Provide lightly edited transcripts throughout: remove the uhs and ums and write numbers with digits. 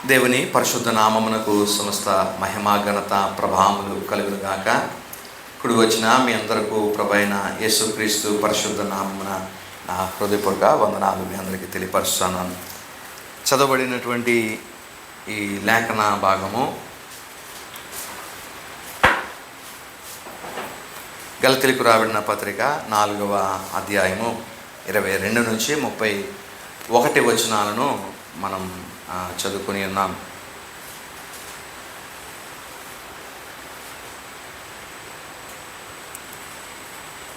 దేవుని పరిశుద్ధ నామమునకు సమస్త మహిమా ఘనత ప్రభావములు కలుగునుగాక. కుడి వచ్చిన మీ అందరికీ ప్రభైన యేసుక్రీస్తు పరిశుద్ధ నామమున నా హృదయపూర్వక వందనాలు మీ అందరికీ తెలియపరుస్తున్నాను. చదవబడినటువంటి ఈ లేఖన భాగము గలతీలకు రాబడిన పత్రిక 4వ అధ్యాయము 22 నుంచి 31 వచనాలను మనం చదువుకుని ఉన్నాం.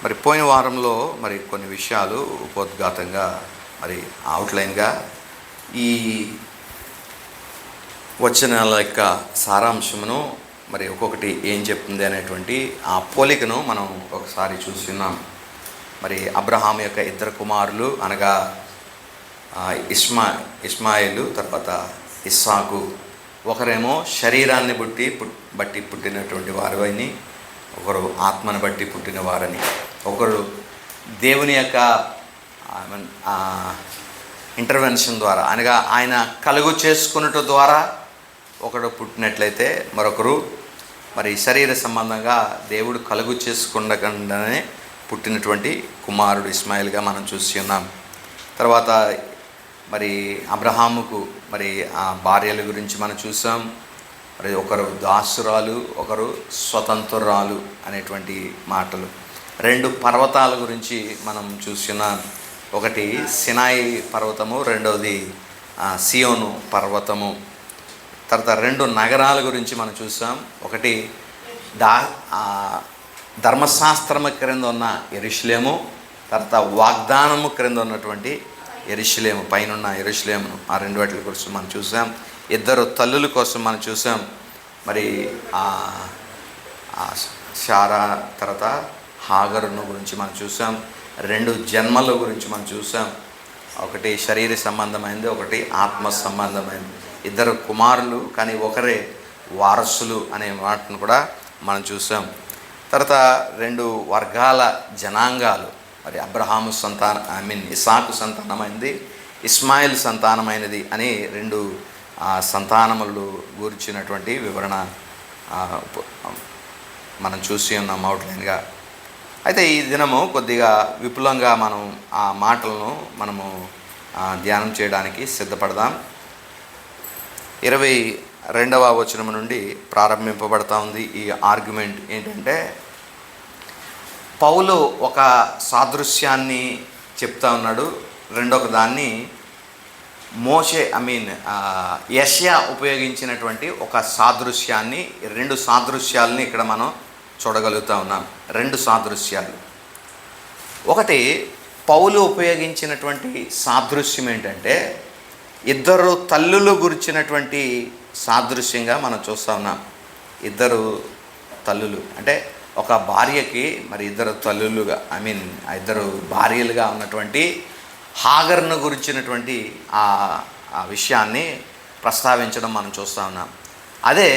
మరి పోయిన వారంలో కొన్ని విషయాలు ఉపోద్ఘాతంగా అవుట్లైన్గా ఈ వచనాల యొక్క సారాంశమును ఒక్కొక్కటి ఏం చెప్తుంది అనేటువంటి ఆ పోలికను మనం ఒకసారి చూస్తున్నాం. అబ్రహాం యొక్క ఇద్దరు కుమారులు అనగా ఇస్మాయిలు తర్వాత ఇస్సాకు, ఒకరేమో శరీరాన్ని బట్టి పుట్టినటువంటి వారు అని, ఒకరు ఆత్మను బట్టి పుట్టిన వారని, ఒకరు దేవుని యొక్క ఇంటర్వెన్షన్ ద్వారా అనగా ఆయన కలుగు చేసుకున్నట ద్వారా ఒకడు పుట్టినట్లయితే, మరొకరు శరీర సంబంధంగా దేవుడు కలుగు చేసుకుండగానే పుట్టినటువంటి కుమారుడు ఇస్మాయిల్గా మనం చూసి ఉన్నాం. తర్వాత అబ్రహాముకు ఆ భార్యల గురించి మనం చూసాం. ఒకరు దాసురాలు, ఒకరు స్వతంత్రురాలు అనేటువంటి మాటలు. 2 పర్వతాల గురించి మనం చూస్తున్నాం. ఒకటి సినాయి పర్వతము, రెండవది సియోను పర్వతము. తర్వాత 2 నగరాల గురించి మనం చూసాం. ఒకటి ధర్మశాస్త్రము క్రింద ఉన్న యెరూషలేము, తర్వాత వాగ్దానము క్రింద ఉన్నటువంటి యెరూషలేము, పైన యెరూషలేమును. ఆ 2 వాటి కోసం మనం చూసాం. 2 తల్లుల కోసం మనం చూసాం. శారా తర్వాత హాగరును గురించి మనం చూసాం. 2 జన్మల గురించి మనం చూసాం. ఒకటి శరీర సంబంధమైనది, ఒకటి ఆత్మ సంబంధమైనది. 2 కుమారులు కానీ ఒకరే వారసులు అనే మాటను కూడా మనం చూసాం. తర్వాత 2 వర్గాల జనాంగాలు, అబ్రహాము ఇస్సాకు సంతానమైనది, ఇస్మాయిల్ సంతానమైనది అని 2 సంతానములు గురించినటువంటి వివరణ మనం చూసి ఉన్నాం అవుట్లైన్గా. అయితే ఈ దినము కొద్దిగా విపులంగా మనం ఆ మాటలను మనము ధ్యానం చేయడానికి సిద్ధపడదాం. 22వ వచనం నుండి ప్రారంభింపబడతా ఉంది ఈ ఆర్గ్యుమెంట్. ఏంటంటే, పౌలు ఒక సాదృశ్యాన్ని చెప్తా ఉన్నాడు. రెండొక దాన్ని యెషయా ఉపయోగించినటువంటి ఒక సాదృశ్యాన్ని, 2 సాదృశ్యాలని ఇక్కడ మనం చూడగలుగుతా ఉన్నాం. 2 సాదృశ్యాలు. ఒకటి పౌలు ఉపయోగించినటువంటి సాదృశ్యం ఏంటంటే, 2 తల్లులు గురించినటువంటి సాదృశ్యంగా మనం చూస్తూ ఉన్నాం. 2 తల్లులు అంటే ఒక భార్యకి 2 తల్లులుగా 2 భార్యలుగా ఉన్నటువంటి హాగర్ను గురించినటువంటి ఆ విషయాన్ని ప్రస్తావించడం మనం చూస్తూ ఉన్నాం. అదే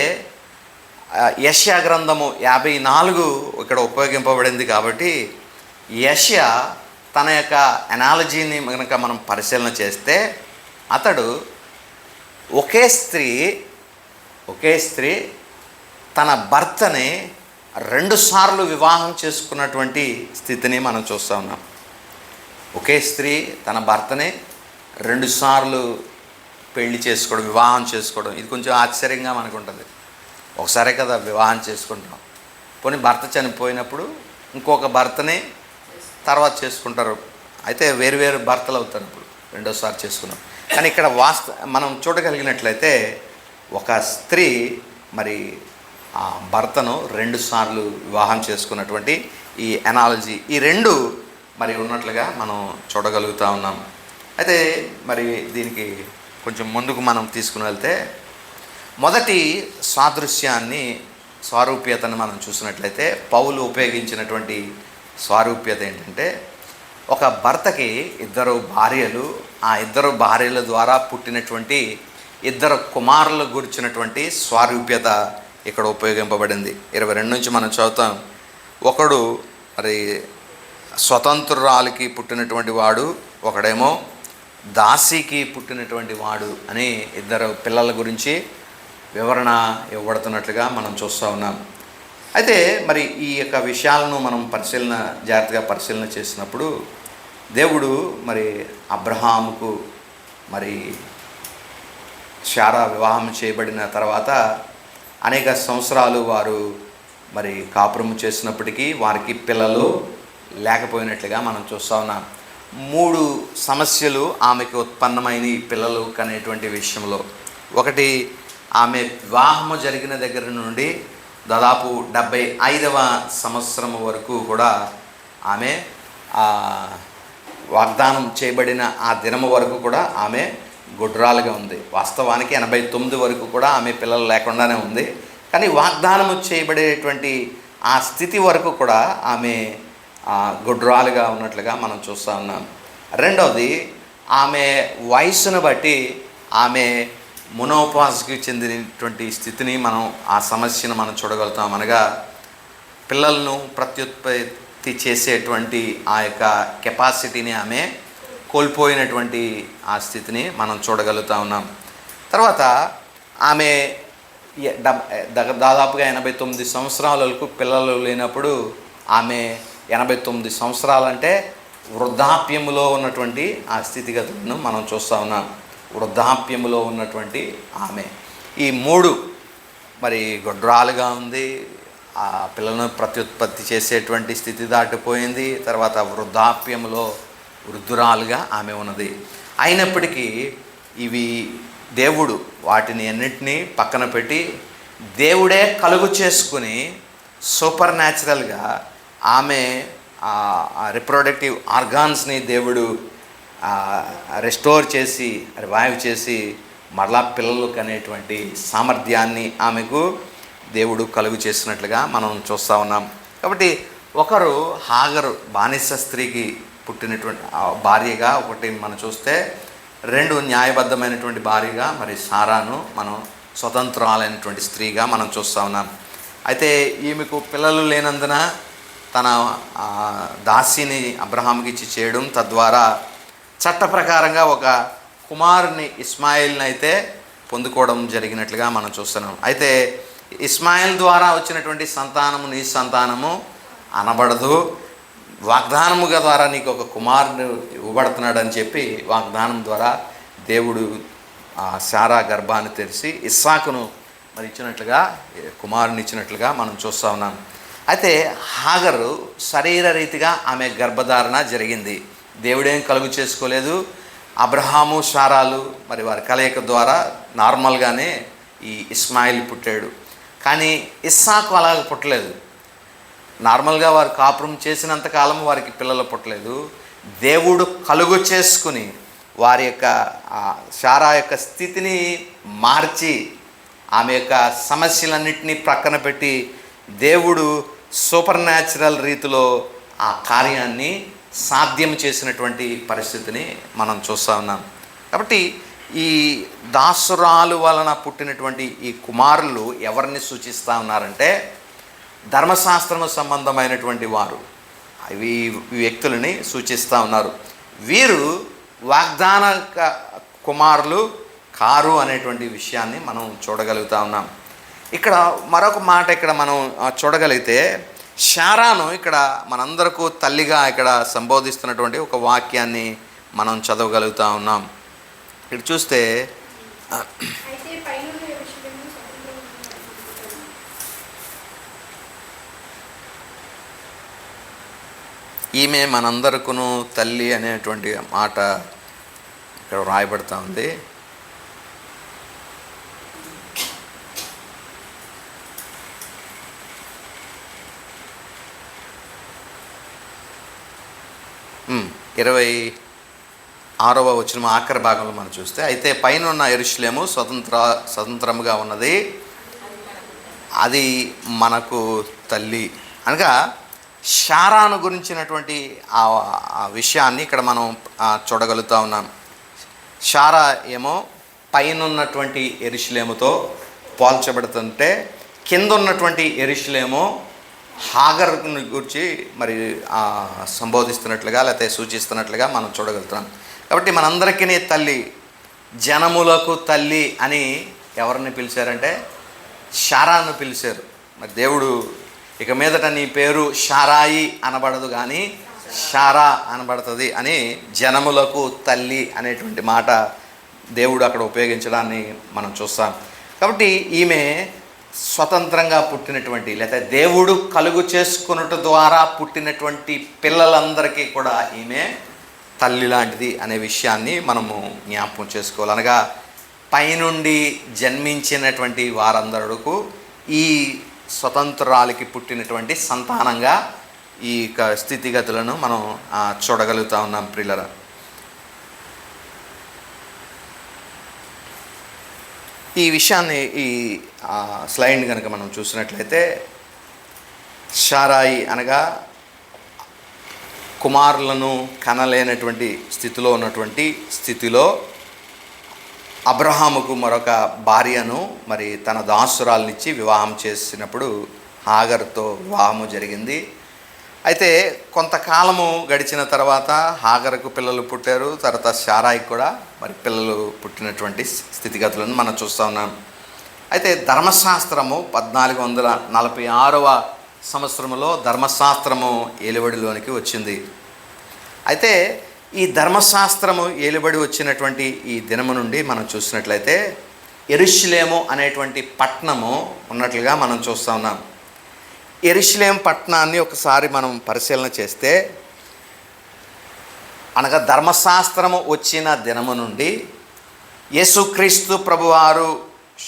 యెషయా గ్రంథము 54 ఇక్కడ ఉపయోగింపబడింది. కాబట్టి యెషయా తన యొక్క ఎనాలజీని కనుక మనం పరిశీలన చేస్తే, అతడు ఒకే స్త్రీ తన భర్తని 2 సార్లు వివాహం చేసుకున్నటువంటి స్థితిని మనం చూస్తూ ఉన్నాం. ఒకే స్త్రీ తన భర్తని 2 సార్లు పెళ్లి చేసుకోవడం, వివాహం చేసుకోవడం, ఇది కొంచెం ఆశ్చర్యంగా మనకు ఉంటుంది. ఒకసారే కదా వివాహం చేసుకుంటాం. పోనీ భర్త చనిపోయినప్పుడు ఇంకొక భర్తని తర్వాత చేసుకుంటారు. అయితే వేరు భర్తలు అవుతారు ఇప్పుడు రెండోసారి చేసుకున్నాం. కానీ ఇక్కడ మనం చూడగలిగినట్లయితే ఒక స్త్రీ ఆ భర్తను 2 సార్లు వివాహం చేసుకున్నటువంటి ఈ ఎనాలజీ, ఈ 2 ఉన్నట్లుగా మనం చూడగలుగుతూ ఉన్నాం. అయితే దీనికి కొంచెం ముందుకు మనం తీసుకుని వెళ్తే, మొదటి స్వారూప్యతను మనం చూసినట్లయితే, పౌలు ఉపయోగించినటువంటి స్వారూప్యత ఏంటంటే, ఒక భర్తకి 2 భార్యలు, ఆ 2 భార్యల ద్వారా పుట్టినటువంటి 2 కుమారులు గురించినటువంటి స్వారూప్యత ఇక్కడ ఉపయోగింపబడింది. 22 నుంచి మనం చదువుతాం. ఒకడు స్వతంత్రురాలికి పుట్టినటువంటి వాడు, ఒకడేమో దాసికి పుట్టినటువంటి వాడు అని ఇద్దరు పిల్లల గురించి వివరణ ఇవ్వబడుతున్నట్లుగా మనం చూస్తూ ఉన్నాం. అయితే మరి ఈ యొక్క విషయాలను మనం జాగ్రత్తగా పరిశీలన చేసినప్పుడు దేవుడు మరి అబ్రహాముకు మరి శారా వివాహం చేయబడిన తర్వాత అనేక సంవత్సరాలు వారు మరి కాపురం చేసినప్పటికీ వారికి పిల్లలు లేకపోయినట్లుగా మనం చూస్తూ ఉన్నాం. 3 సమస్యలు ఆమెకు ఉత్పన్నమైన పిల్లలు కనేటువంటి విషయంలో. ఒకటి, ఆమె వివాహము జరిగిన దగ్గర నుండి దాదాపు 75వ సంవత్సరం వరకు కూడా ఆమె వాగ్దానం చేయబడిన ఆ దినము వరకు కూడా ఆమె గుడ్రాలుగా ఉంది. వాస్తవానికి 89 వరకు కూడా ఆమె పిల్లలు లేకుండానే ఉంది. కానీ వాగ్దానము చేయబడేటువంటి ఆ స్థితి వరకు కూడా ఆమె గుడ్రాలుగా ఉన్నట్లుగా మనం చూస్తూ ఉన్నాం. రెండవది, ఆమె వయసును బట్టి ఆమె మునోపాజ్కి చెందినటువంటి స్థితిని ఆ సమస్యను మనం చూడగలుగుతాం. అనగా పిల్లలను ప్రత్యుత్పత్తి చేసేటువంటి ఆ యొక్క కెపాసిటీని ఆమె కోల్పోయినటువంటి ఆ స్థితిని మనం చూడగలుగుతూ ఉన్నాం. తర్వాత ఆమె దాదాపుగా 89 సంవత్సరాలకు పిల్లలు లేనప్పుడు ఆమె 89 సంవత్సరాలంటే వృద్ధాప్యములో ఉన్నటువంటి ఆ స్థితిగతులను మనం చూస్తూ ఉన్నాం. వృద్ధాప్యములో ఉన్నటువంటి ఆమె ఈ 3 మరి గొడ్రాలుగా ఉంది, ఆ పిల్లలను ప్రత్యుత్పత్తి చేసేటువంటి స్థితి దాటిపోయింది, తర్వాత వృద్ధాప్యములో వృద్ధురాలుగా ఆమె ఉన్నది. అయినప్పటికీ ఇవి దేవుడు వాటిని అన్నింటినీ పక్కన పెట్టి దేవుడే కలుగు చేసుకుని సూపర్ న్యాచురల్గా ఆమె రిప్రొడక్టివ్ ఆర్గాన్స్ని దేవుడు రెస్టోర్ చేసి రివైవ్ చేసి మరలా పిల్లలు కనేటువంటి సామర్థ్యాన్ని ఆమెకు దేవుడు కలుగు చేసినట్లుగా మనం చూస్తూ ఉన్నాం. కాబట్టి ఒకరు హాగరు బానిస స్త్రీకి పుట్టినటువంటి భార్యగా ఒకటి మనం చూస్తే, 2 న్యాయబద్ధమైనటువంటి భార్యగా మరి సారాను మనం స్వతంత్రాలైనటువంటి స్త్రీగా మనం చూస్తూ ఉన్నాం. అయితే ఈమెకు పిల్లలు లేనందున తన దాసిని అబ్రహాంకి ఇచ్చి చేయడం, తద్వారా చట్ట ప్రకారంగా ఒక కుమారుని ఇస్మాయిల్ని అయితే పొందుకోవడం జరిగినట్లుగా మనం చూస్తున్నాం. అయితే ఇస్మాయిల్ ద్వారా వచ్చినటువంటి సంతానము నీ సంతానము అనబడదు, వాగ్దానముగా ద్వారా నీకు ఒక కుమారుడు ఇవ్వబడుతున్నాడు అని చెప్పి వాగ్దానం ద్వారా దేవుడు శారా గర్భాన్ని తెరిచి ఇస్సాకును మరి ఇచ్చినట్లుగా, కుమారుని ఇచ్చినట్లుగా మనం చూస్తూ ఉన్నాం. అయితే హాగరు శరీర రీతిగా ఆమె గర్భధారణ జరిగింది. దేవుడేం కలుగు చేసుకోలేదు. అబ్రహాము శారాలు మరి వారి కలయిక ద్వారా నార్మల్గానే ఈ ఇస్మాయిల్ పుట్టాడు. కానీ ఇస్సాకు అలాగ పుట్టలేదు. నార్మల్గా వారు కాపురం చేసినంతకాలం వారికి పిల్లలు పుట్టలేదు. దేవుడు కలుగు చేసుకుని వారి యొక్క శారా యొక్క స్థితిని మార్చి ఆమె యొక్క సమస్యలన్నింటినీ ప్రక్కన పెట్టి దేవుడు సూపర్ న్యాచురల్ రీతిలో ఆ కార్యాన్ని సాధ్యం చేసినటువంటి పరిస్థితిని మనం చూస్తూ ఉన్నాం. కాబట్టి ఈ దాసురాలు వలన పుట్టినటువంటి ఈ కుమారులు ఎవరిని సూచిస్తూ ఉన్నారంటే ధర్మశాస్త్రము సంబంధమైనటువంటి వారు ఈ వ్యక్తులని సూచిస్తూ ఉన్నారు. వీరు వాగ్దాన కుమారులు కారు అనేటువంటి విషయాన్ని మనం చూడగలుగుతూ ఉన్నాం. ఇక్కడ మరొక మాట ఇక్కడ మనం చూడగలిగితే, శారాను ఇక్కడ మనందరకు తల్లిగా ఇక్కడ సంబోధిస్తున్నటువంటి ఒక వాక్యాన్ని మనం చదవగలుగుతూ ఉన్నాం. ఇక్కడ చూస్తే ఈమె మనందరకును తల్లి అనేటువంటి మాట ఇక్కడ వ్రాయబడుతూ ఉంది. ఇరవై 6వ వచనం ఆఖరి భాగంలో మనం చూస్తే, అయితే పైన ఉన్న యెరూషలేము స్వతంత్రముగా ఉన్నది, అది మనకు తల్లి అనగా శారాను గురించినటువంటి ఆ విషయాన్ని ఇక్కడ మనం చూడగలుగుతూ ఉన్నాం. శారా ఏమో పైన ఉన్నటువంటి యెరూషలేముతో పోల్చబడుతుంటే, కింద ఉన్నటువంటి యెరూషలేము హాగర్ని గురించి మరి సంబోధిస్తున్నట్లుగా లేకపోతే సూచిస్తున్నట్లుగా మనం చూడగలుగుతున్నాం. కాబట్టి మనందరికీ తల్లి, జనములకు తల్లి అని ఎవరిని పిలిచారంటే శారాను పిలిచారు. మరి దేవుడు ఇక మీదట నీ పేరు శారాయి అనబడదు కానీ శారా అనబడుతుంది అని జనములకు తల్లి అనేటువంటి మాట దేవుడు అక్కడ ఉపయోగించడాన్ని మనం చూస్తాం. కాబట్టి ఈమె స్వతంత్రంగా పుట్టినటువంటి, లేదా దేవుడు కలుగు చేసుకున్నట ద్వారా పుట్టినటువంటి పిల్లలందరికీ కూడా ఈమె తల్లి లాంటిది అనే విషయాన్ని మనము జ్ఞాపకం చేసుకోవాలి. అనగా పైనుండి జన్మించినటువంటి వారందరకు ఈ స్వతంత్రాలకి పుట్టినటువంటి సంతానంగా ఈ స్థితిగతులను మనం చూడగలుగుతా ఉన్నాం ప్రియులరా. ఈ విషయాన్ని ఈ స్లైడ్ కనుక మనం చూసినట్లయితే, శారాయి అనగా కుమారులను కనలేనటువంటి స్థితిలో ఉన్నటువంటి స్థితిలో అబ్రహాముకు మరొక భార్యను మరి తన దాసురాలనిచ్చి వివాహం చేసినప్పుడు హాగరుతో వివాహము జరిగింది. అయితే కొంతకాలము గడిచిన తర్వాత హాగరుకు పిల్లలు పుట్టారు. తర్వాత శారాయికి కూడా మరి పిల్లలు పుట్టినటువంటి స్థితిగతులను మనం చూస్తూ ఉన్నాం. అయితే ధర్మశాస్త్రము 1446వ సంవత్సరంలో ధర్మశాస్త్రము ఏలుబడిలోనికి వచ్చింది. అయితే ఈ ధర్మశాస్త్రము ఏలుబడి వచ్చినటువంటి ఈ దినము నుండి మనం చూసినట్లయితే యెరూషలేము అనేటువంటి పట్టణము ఉన్నట్లుగా మనం చూస్తూ ఉన్నాం. యెరూషలేం పట్టణాన్ని ఒకసారి మనం పరిశీలన చేస్తే, అనగా ధర్మశాస్త్రము వచ్చిన దినము నుండి యేసుక్రీస్తు ప్రభువారు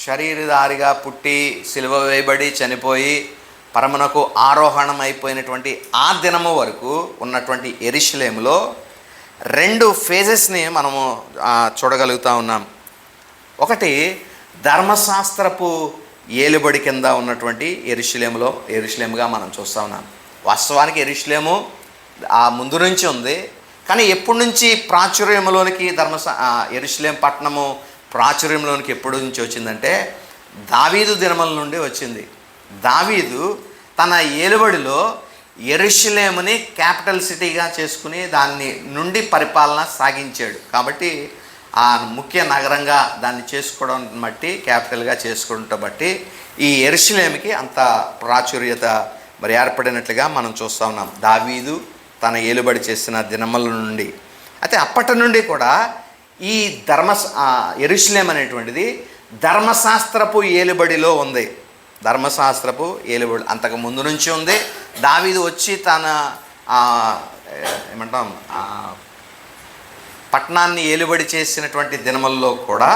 శరీరధారిగా పుట్టి సిలువ వేయబడి చనిపోయి పరమునకు ఆరోహణం అయిపోయినటువంటి ఆ దినము వరకు ఉన్నటువంటి యెరూషలేములో 2 ఫేజెస్ని మనము చూడగలుగుతూ ఉన్నాం. ఒకటి ధర్మశాస్త్రపు ఏలుబడి కింద ఉన్నటువంటి యెరూషలేముగా మనం చూస్తూ ఉన్నాం. వాస్తవానికి యెరూషలేము ఆ ముందు నుంచి ఉంది, కానీ ఎప్పటి నుంచి ప్రాచుర్యంలోనికి యెరూషలేం పట్టణము ప్రాచుర్యంలోనికి ఎప్పటి నుంచి వచ్చిందంటే దావీదు దినముల నుండి వచ్చింది. దావీదు తన ఏలుబడిలో యెరూషలేముని క్యాపిటల్ సిటీగా చేసుకుని దాన్ని నుండి పరిపాలన సాగించాడు. కాబట్టి ఆ ముఖ్య నగరంగా దాన్ని చేసుకోవడం బట్టి, క్యాపిటల్గా చేసుకోవడం బట్టి ఈ యెరూషలేముకి అంత ప్రాచుర్యత మరి ఏర్పడినట్లుగా మనం చూస్తూ ఉన్నాం దావీదు తన ఏలుబడి చేసిన దినముల నుండి. అయితే అప్పటి నుండి కూడా ఈ యెరూషలేం అనేటువంటిది ధర్మశాస్త్రపు ఏలుబడిలో ఉంది. ధర్మశాస్త్రపు ఏలుబడి అంతకు ముందు నుంచి ఉంది. దావీదు వచ్చి తన పట్టణాన్ని ఏలుబడి చేసినటువంటి దినముల్లో కూడా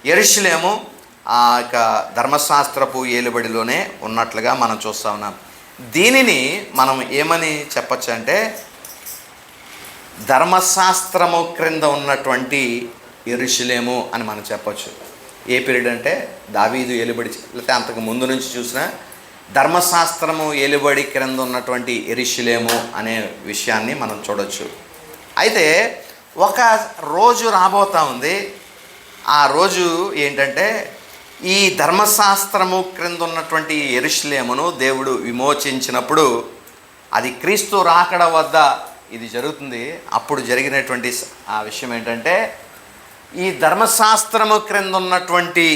యెరూషలేము ధర్మశాస్త్రపు ఏలుబడిలోనే ఉన్నట్లుగా మనం చూస్తూ ఉన్నాం. దీనిని మనం ఏమని చెప్పచ్చు అంటే ధర్మశాస్త్రము క్రింద ఉన్నటువంటి యెరూషలేము అని మనం చెప్పచ్చు. ఏ పీరియడ్ అంటే దావీదు ఏలుబడి, లేకపోతే అంతకు ముందు నుంచి చూసిన ధర్మశాస్త్రము ఏలుబడి క్రింద ఉన్నటువంటి యెరూషలేము అనే విషయాన్ని మనం చూడవచ్చు. అయితే ఒక రోజు రాబోతూ ఉంది. ఆ రోజు ఏంటంటే ఈ ధర్మశాస్త్రము క్రింద ఉన్నటువంటి యెరూషలేమును దేవుడు విమోచించినప్పుడు, అది క్రీస్తు రాకడ వద్ద ఇది జరుగుతుంది. అప్పుడు జరిగినటువంటి ఆ విషయం ఏంటంటే, ఈ ధర్మశాస్త్రము క్రింద ఉన్నటువంటి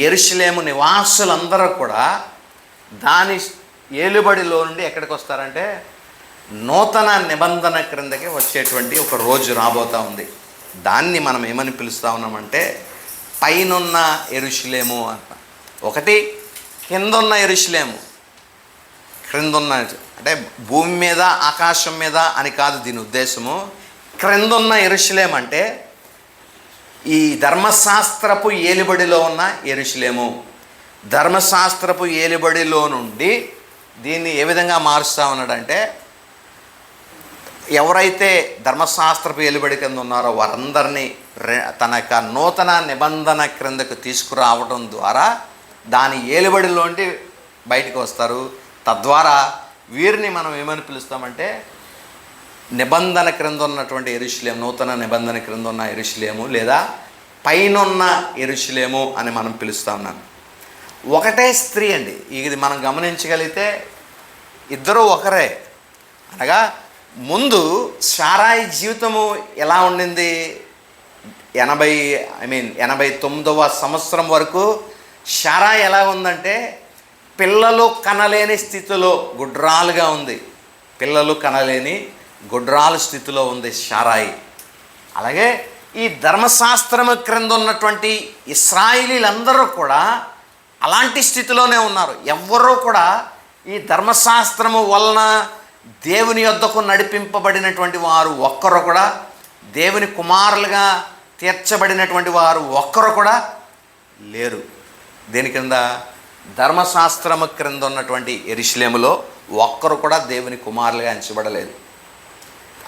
యెరూషలేము నివాసులందరూ కూడా దాని ఏలుబడిలో నుండి ఎక్కడికి వస్తారంటే నూతన నిబంధన క్రిందకి వచ్చేటువంటి ఒక రోజు రాబోతూ ఉంది. దాన్ని మనం ఏమని పిలుస్తూ ఉన్నామంటే పైనున్న యెరూషలేము అంట. ఒకటి కిందున్న యెరూషలేము, క్రిందున్న అంటే భూమి మీద ఆకాశం మీద అని కాదు దీని ఉద్దేశము. క్రిందున్న యెరూషలేం అంటే ఈ ధర్మశాస్త్రపు ఏలుబడిలో ఉన్న యెరూషలేము. ధర్మశాస్త్రపు ఏలుబడిలో నుండి దీన్ని ఏ విధంగా మారుస్తూ ఉన్నాడంటే, ఎవరైతే ధర్మశాస్త్రపు ఏలుబడి కింద ఉన్నారో వారందరినీ తన యొక్క నూతన నిబంధన క్రిందకు తీసుకురావడం ద్వారా దాని ఏలుబడిలోంటి బయటకు వస్తారు. తద్వారా వీరిని మనం ఏమని పిలుస్తామంటే నిబంధన క్రింద ఉన్నటువంటి యెరూషలేము, నూతన నిబంధన క్రింద ఉన్న యెరూషలేము లేదా పైనున్న యెరూషలేము అని మనం పిలుస్తూ ఉన్నాం. ఒకటే స్త్రీ అండి. ఇది మనం గమనించగలిగితే ఇద్దరూ ఒకరే. అనగా ముందు శారాయి జీవితము ఎలా ఉండింది? 89వ సంవత్సరం వరకు శారాయి ఎలా ఉందంటే పిల్లలు కనలేని స్థితిలో గుడ్రాలుగా ఉంది. పిల్లలు కనలేని గుడ్రాలు స్థితిలో ఉంది శారాయి. అలాగే ఈ ధర్మశాస్త్రము క్రింద ఉన్నటువంటి ఇశ్రాయేలీలందరూ కూడా అలాంటి స్థితిలోనే ఉన్నారు. ఎవ్వరూ కూడా ఈ ధర్మశాస్త్రము వలన దేవుని యొద్దకు నడిపింపబడినటువంటి వారు ఒక్కరు కూడా, దేవుని కుమారులుగా తీర్చబడినటువంటి వారు ఒక్కరు కూడా లేరు. దేని కింద? ధర్మశాస్త్రము క్రింద ఉన్నటువంటి యెరూషలేములో ఒక్కరు కూడా దేవుని కుమారులుగా ఎంచబడలేదు.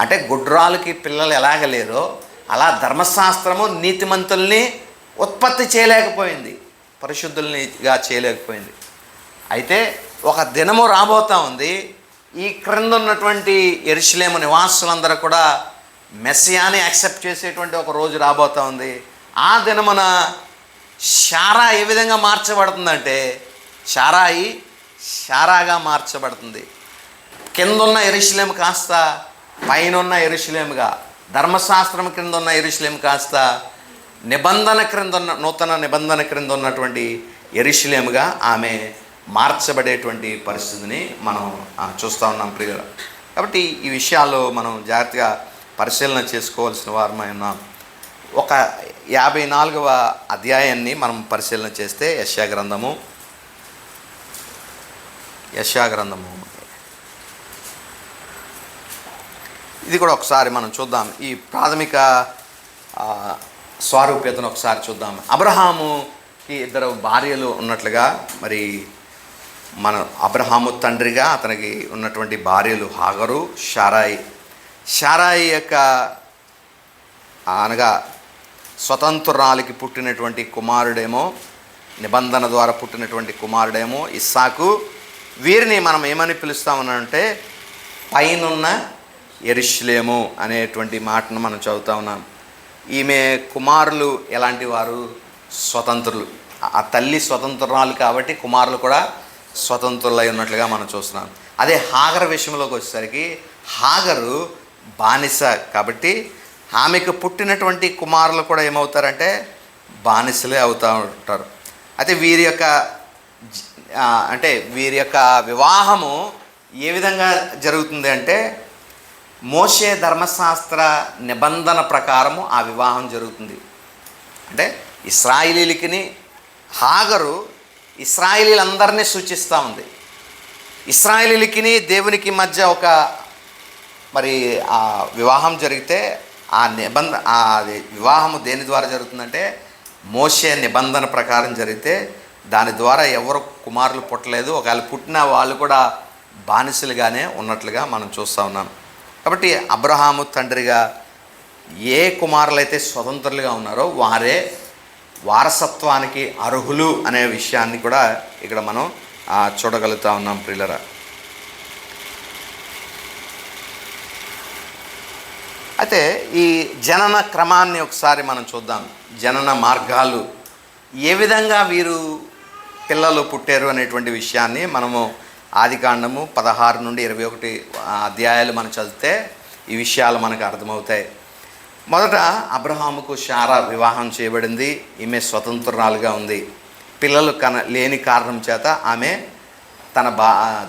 అంటే గుడ్రాలకి పిల్లలు ఎలాగ లేరో అలా ధర్మశాస్త్రము నీతిమంతుల్ని ఉత్పత్తి చేయలేకపోయింది, పరిశుద్ధుల్నిగా చేయలేకపోయింది. అయితే ఒక దినము రాబోతూ ఉంది, ఈ క్రింద ఉన్నటువంటి యెరూషలేము నివాసులందరూ కూడా మెస్సియాని యాక్సెప్ట్ చేసేటువంటి ఒక రోజు రాబోతూ ఉంది. ఆ దినమున శారా ఏ విధంగా మార్చబడుతుందంటే శారాయి శారాగా మార్చబడుతుంది. కిందున్న యెరూషలేము కాస్త పైనున్న యెరూషలేముగా, ధర్మశాస్త్రం క్రింద ఉన్న యెరూషలేము కాస్త నిబంధన క్రింద ఉన్న, నూతన నిబంధన క్రింద ఉన్నటువంటి యెరూషలేముగా ఆమె మార్చబడేటువంటి పరిస్థితిని మనం చూస్తూ ఉన్నాం ప్రియులు. కాబట్టి ఈ విషయాల్లో మనం జాగ్రత్తగా పరిశీలన చేసుకోవాల్సిన వారమై ఉన్నాం. ఒక 54వ అధ్యాయాన్ని మనం పరిశీలన చేస్తే యెషయా గ్రంథము ఇది కూడా ఒకసారి మనం చూద్దాం. ఈ ప్రాథమిక స్వారూప్యతను ఒకసారి చూద్దాం. అబ్రహాముకి 2 భార్యలు ఉన్నట్లుగా, మరి మన అబ్రహాము తండ్రిగా అతనికి ఉన్నటువంటి భార్యలు హాగరు, శారాయి యొక్క అనగా స్వతంత్రురాలికి పుట్టినటువంటి కుమారుడేమో, నిబంధన ద్వారా పుట్టినటువంటి కుమారుడేమో ఇస్సాకు. వీరిని మనం ఏమని పిలుస్తామనంటే పైనున్న యెరూషలేము అనేటువంటి మాటను మనం చదువుతా ఉన్నాం. ఈమె కుమారులు ఎలాంటి వారు? స్వతంత్రులు. ఆ తల్లి స్వతంత్రురాలు కాబట్టి కుమారులు కూడా స్వతంత్రులై ఉన్నట్లుగా మనం చూస్తున్నాం. అదే హాగరు విషయంలోకి వచ్చేసరికి హాగరు బానిస కాబట్టి ఆమెకు పుట్టినటువంటి కుమారులు కూడా ఏమవుతారంటే బానిసలే అవుతూ ఉంటారు. అయితే వీరి యొక్క వివాహము ఏ విధంగా జరుగుతుంది అంటే మోషే ధర్మశాస్త్ర నిబంధన ప్రకారము ఆ వివాహం జరుగుతుంది. అంటే ఇశ్రాయేలీలకి హాగరు ఇశ్రాయేలీలందరినీ సూచిస్తూ ఉంది. ఇశ్రాయేలీలకి దేవునికి మధ్య ఒక మరి ఆ వివాహం జరిగితే ఆ వివాహము దేని ద్వారా జరుగుతుందంటే మోషే నిబంధన ప్రకారం జరిగితే దాని ద్వారా ఎవరు కుమారులు పుట్టలేదు. ఒకవేళ పుట్టిన వాళ్ళు కూడా బానిసలుగానే ఉన్నట్లుగా మనం చూస్తూ ఉన్నాం. కాబట్టి అబ్రహాము తండ్రిగా ఏ కుమారులైతే స్వతంత్రులుగా ఉన్నారో వారే వారసత్వానికి అర్హులు అనే విషయాన్ని కూడా ఇక్కడ మనం చూడగలుగుతూ ఉన్నాం ప్రియులరా. అయితే ఈ జనన క్రమాన్ని ఒకసారి మనం చూద్దాం. జనన మార్గాలు ఏ విధంగా వీరు పిల్లలు పుట్టారు అనేటువంటి విషయాన్ని మనము ఆదికాండము 16 నుండి 21 అధ్యాయాలు మనం చదివితే ఈ విషయాలు మనకు అర్థమవుతాయి. మొదట అబ్రహాముకు శారా వివాహం చేయబడింది. ఈమె స్వతంత్రురాలుగా ఉంది. పిల్లలు లేని కారణం చేత ఆమె తన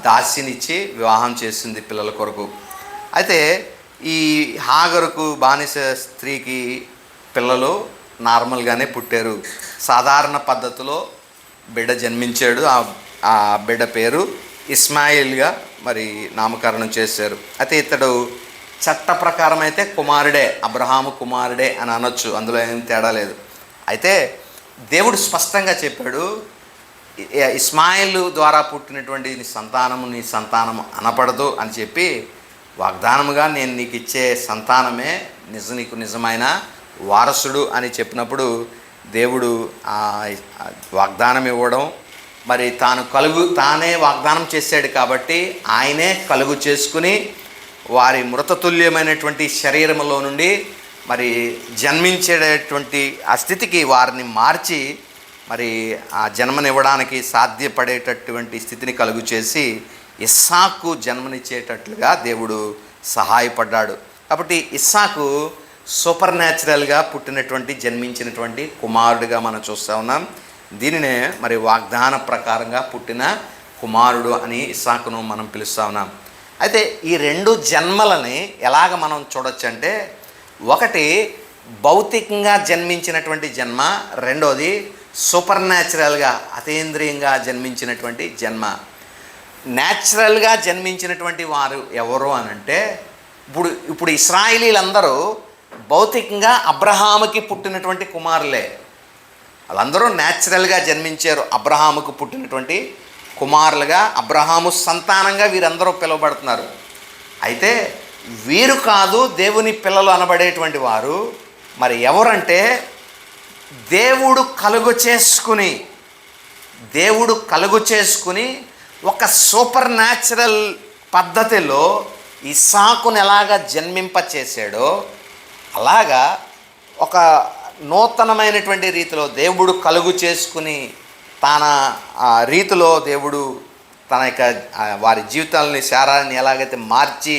దాసినిచ్చి వివాహం చేసింది పిల్లల కొరకు. అయితే ఈ హాగరుకు బానిస స్త్రీకి పిల్లలు నార్మల్గానే పుట్టారు. సాధారణ పద్ధతిలో బిడ్డ జన్మించాడు. ఆ బిడ్డ పేరు ఇస్మాయిల్గా మరి నామకరణం చేశారు. అయితే ఇతడు చట్ట ప్రకారం అయితే కుమారుడే, అబ్రహాము కుమారుడే అని అనొచ్చు, అందులో ఏం తేడా లేదు. అయితే దేవుడు స్పష్టంగా చెప్పాడు, ఇస్మాయిల్ ద్వారా పుట్టినటువంటి నీ సంతానము అనపడదు అని చెప్పి వాగ్దానముగా నేను నీకు ఇచ్చే సంతానమే నీకు నిజమైన వారసుడు అని చెప్పినప్పుడు దేవుడు వాగ్దానం ఇవ్వడం, మరి తానే వాగ్దానం చేశాడు కాబట్టి ఆయనే కలుగు చేసుకుని వారి మృతతుల్యమైనటువంటి శరీరంలో నుండి మరి జన్మించేటటువంటి ఆ స్థితికి వారిని మార్చి మరి ఆ జన్మనివ్వడానికి సాధ్యపడేటటువంటి స్థితిని కలుగు చేసి ఇస్సాకు జన్మనిచ్చేటట్లుగా దేవుడు సహాయపడ్డాడు. కాబట్టి ఇస్సాకు సూపర్ న్యాచురల్గా పుట్టినటువంటి జన్మించినటువంటి కుమారుడిగా మనం చూస్తూ ఉన్నాం. దీనినే మరి వాగ్దాన ప్రకారంగా పుట్టిన కుమారుడు అని ఇస్సాకును మనం పిలుస్తూ ఉన్నాం. అయితే ఈ రెండు జన్మలని ఎలాగ మనం చూడొచ్చు అంటే, ఒకటి భౌతికంగా జన్మించినటువంటి జన్మ, రెండోది సూపర్ న్యాచురల్గా అతీంద్రియంగా జన్మించినటువంటి జన్మ. న్యాచురల్గా జన్మించినటువంటి వారు ఎవరు అనంటే, ఇప్పుడు ఇశ్రాయేలీలందరూ భౌతికంగా అబ్రహాముకి పుట్టినటువంటి కుమారులే. వాళ్ళందరూ న్యాచురల్గా జన్మించారు. అబ్రహాముకు పుట్టినటువంటి కుమారులుగా, అబ్రహాము సంతానంగా వీరందరూ పిలువబడుతున్నారు. అయితే వీరు కాదు దేవుని పిల్లలు అనబడేటువంటి వారు. మరి ఎవరంటే, దేవుడు కలుగు చేసుకుని ఒక సూపర్ న్యాచురల్ పద్ధతిలో ఇస్సాకును ఎలాగా జన్మింపచేశాడో, అలాగా ఒక నూతనమైనటువంటి రీతిలో దేవుడు కలుగు చేసుకుని తన రీతిలో దేవుడు తన యొక్క వారి జీవితాలని, శారాన్ని ఎలాగైతే మార్చి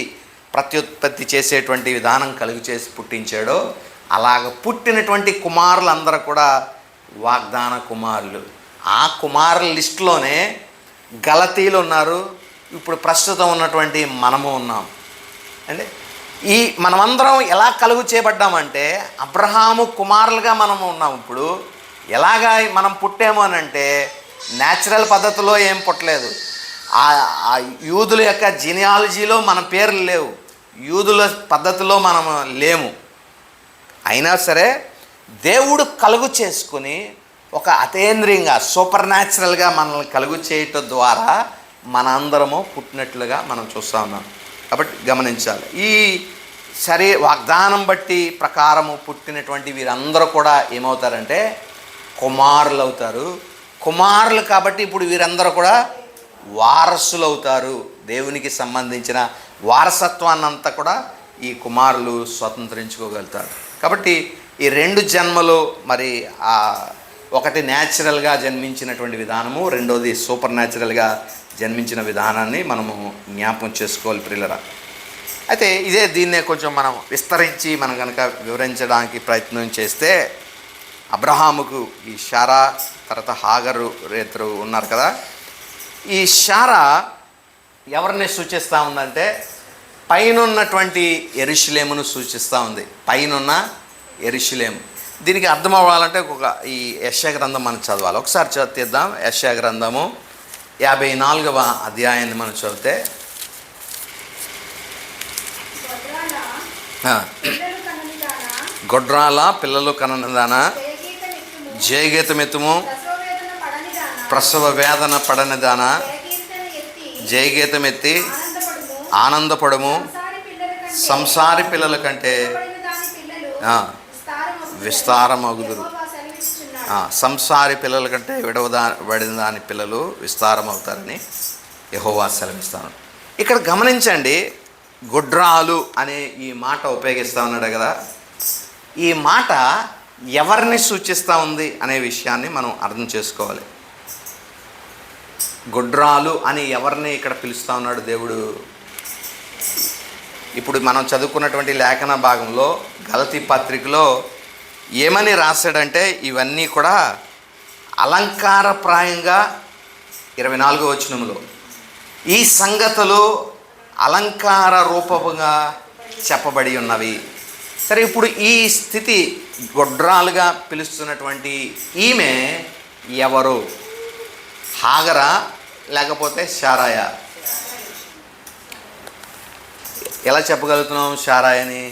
ప్రత్యుత్పత్తి చేసేటువంటి విధానం కలుగు చేసి పుట్టించాడో, అలాగ పుట్టినటువంటి కుమారులందరూ కూడా వాగ్దాన కుమారులు. ఆ కుమారుల లిస్టులోనే గలతీలు ఉన్నారు. ఇప్పుడు ప్రస్తుతం ఉన్నటువంటి మనము ఉన్నాం. అంటే మనమందరం ఎలా కలుగు చేయబడ్డామంటే, అబ్రహాము కుమారులుగా మనము ఉన్నాం. ఇప్పుడు ఎలాగా మనం పుట్టాము అని అంటే, న్యాచురల్ పద్ధతిలో ఏం పుట్టలేదు. ఆ యూదుల యొక్క జీనియాలజీలో మన పేర్లు లేవు, యూదుల పద్ధతిలో మనము లేము. అయినా సరే దేవుడు కలుగు చేసుకుని ఒక అతేంద్రియంగా సూపర్ న్యాచురల్గా మనల్ని కలుగు చేయటం ద్వారా మనందరము పుట్టినట్లుగా మనం చూస్తూ ఉన్నాం. కాబట్టి గమనించాలి, ఈ వాగ్దానం బట్టి ప్రకారము పుట్టినటువంటి వీరందరూ కూడా ఏమవుతారంటే కుమారులు అవుతారు. కుమారులు కాబట్టి ఇప్పుడు వీరందరూ కూడా వారసులు అవుతారు. దేవునికి సంబంధించిన వారసత్వాన్ని అంతా కూడా ఈ కుమారులు స్వతంత్రించుకోగలుగుతారు. కాబట్టి ఈ రెండు జన్మలు, మరి ఒకటి న్యాచురల్గా జన్మించినటువంటి విధానము, రెండోది సూపర్ న్యాచురల్గా జన్మించిన విధానాన్ని మనము జ్ఞాపకం చేసుకోవాలి ప్రియులరా. అయితే దీన్నే కొంచెం మనం విస్తరించి మనం కనుక వివరించడానికి ప్రయత్నం చేస్తే, అబ్రహాముకు ఈ శారా, తర్వాత హాగరు రేతురు ఉన్నారు కదా. ఈ శారా ఎవరిని సూచిస్తూ ఉందంటే, పైనున్నటువంటి యెరూషలేమును సూచిస్తూ ఉంది. పైనున్న యెరూషలేము. దీనికి అర్థం అవ్వాలంటే ఈ యెషయా గ్రంథం మనం చదవాలి. ఒకసారి చదివిద్దాం. యెషయా గ్రంథము 54వ అధ్యాయాన్ని మనం చదివితే, గొడ్రాల పిల్లలు కననిదానా, జయగీతమెత్తుము, ప్రసవ వేదన పడనిదానా, జయగీతమెత్తి ఆనందపడము, సంసారి పిల్లల కంటే విస్తారమగుదురు. సంసారి పిల్లల కంటే విడవబడిన దాని పిల్లలు విస్తారమవుతారని యెహోవా సెలవిస్తాను. ఇక్కడ గమనించండి, గొడ్రాలు అనే ఈ మాట ఉపయోగిస్తూ ఉన్నాడు కదా. ఈ మాట ఎవరిని సూచిస్తూ ఉంది అనే విషయాన్ని మనం అర్థం చేసుకోవాలి. గొడ్రాలు అని ఎవరిని ఇక్కడ పిలుస్తూ ఉన్నాడు దేవుడు? ఇప్పుడు మనం చదువుకున్నటువంటి లేఖన భాగంలో గలతీ పత్రికలో ఏమని రాశాడంటే, ఇవన్నీ కూడా అలంకారప్రాయంగా 24వ వచనంలో ఈ సంగతులు అలంకార రూపంగా చెప్పబడి ఉన్నవి. సరే, ఇప్పుడు ఈ స్థితి గొడ్రాలుగా పిలుస్తున్నటువంటి ఈమె ఎవరు? హాగరా లేకపోతే శారాయా? ఎలా చెప్పగలుగుతున్నాం శారాయని?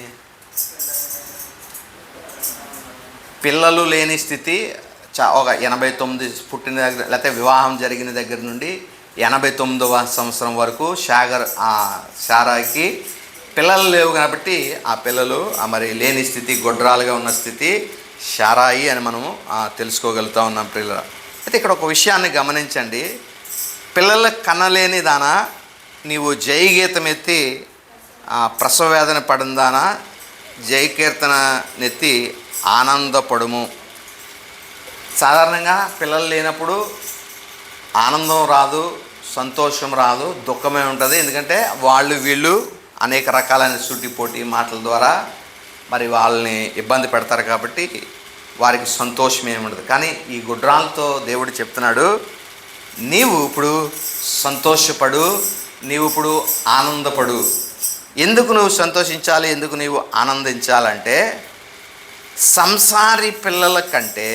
పిల్లలు లేని స్థితి ఒక 89 పుట్టిన దగ్గర, లేకపోతే వివాహం జరిగిన దగ్గర నుండి 89వ సంవత్సరం వరకు శారాకి పిల్లలు లేవు కాబట్టి ఆ పిల్లలు మరి లేని స్థితి, గొడ్రాలుగా ఉన్న స్థితి శారాయి అని మనము తెలుసుకోగలుగుతూ ఉన్నాం పిల్లలు. అయితే ఇక్కడ ఒక విషయాన్ని గమనించండి. పిల్లలు కనలేని దానా, నీవు జయగీతం ఎత్తి ప్రసవ వేదన పడిందానా, జయకీర్తన నెత్తి ఆనందపడుము. సాధారణంగా పిల్లలు లేనప్పుడు ఆనందం రాదు, సంతోషం రాదు, దుఃఖమే ఉంటుంది. ఎందుకంటే వీళ్ళు అనేక రకాలైన సూటిపోటి మాటల ద్వారా మరి వాళ్ళని ఇబ్బంది పెడతారు కాబట్టి వారికి సంతోషం ఏముండదు. కానీ ఈ గుడ్రాలతో దేవుడు చెప్తున్నాడు, నీవు ఇప్పుడు సంతోషపడు, నీవు ఇప్పుడు ఆనందపడు. ఎందుకు నువ్వు సంతోషించాలి, ఎందుకు నీవు ఆనందించాలంటే సంసారి పిల్లల కంటే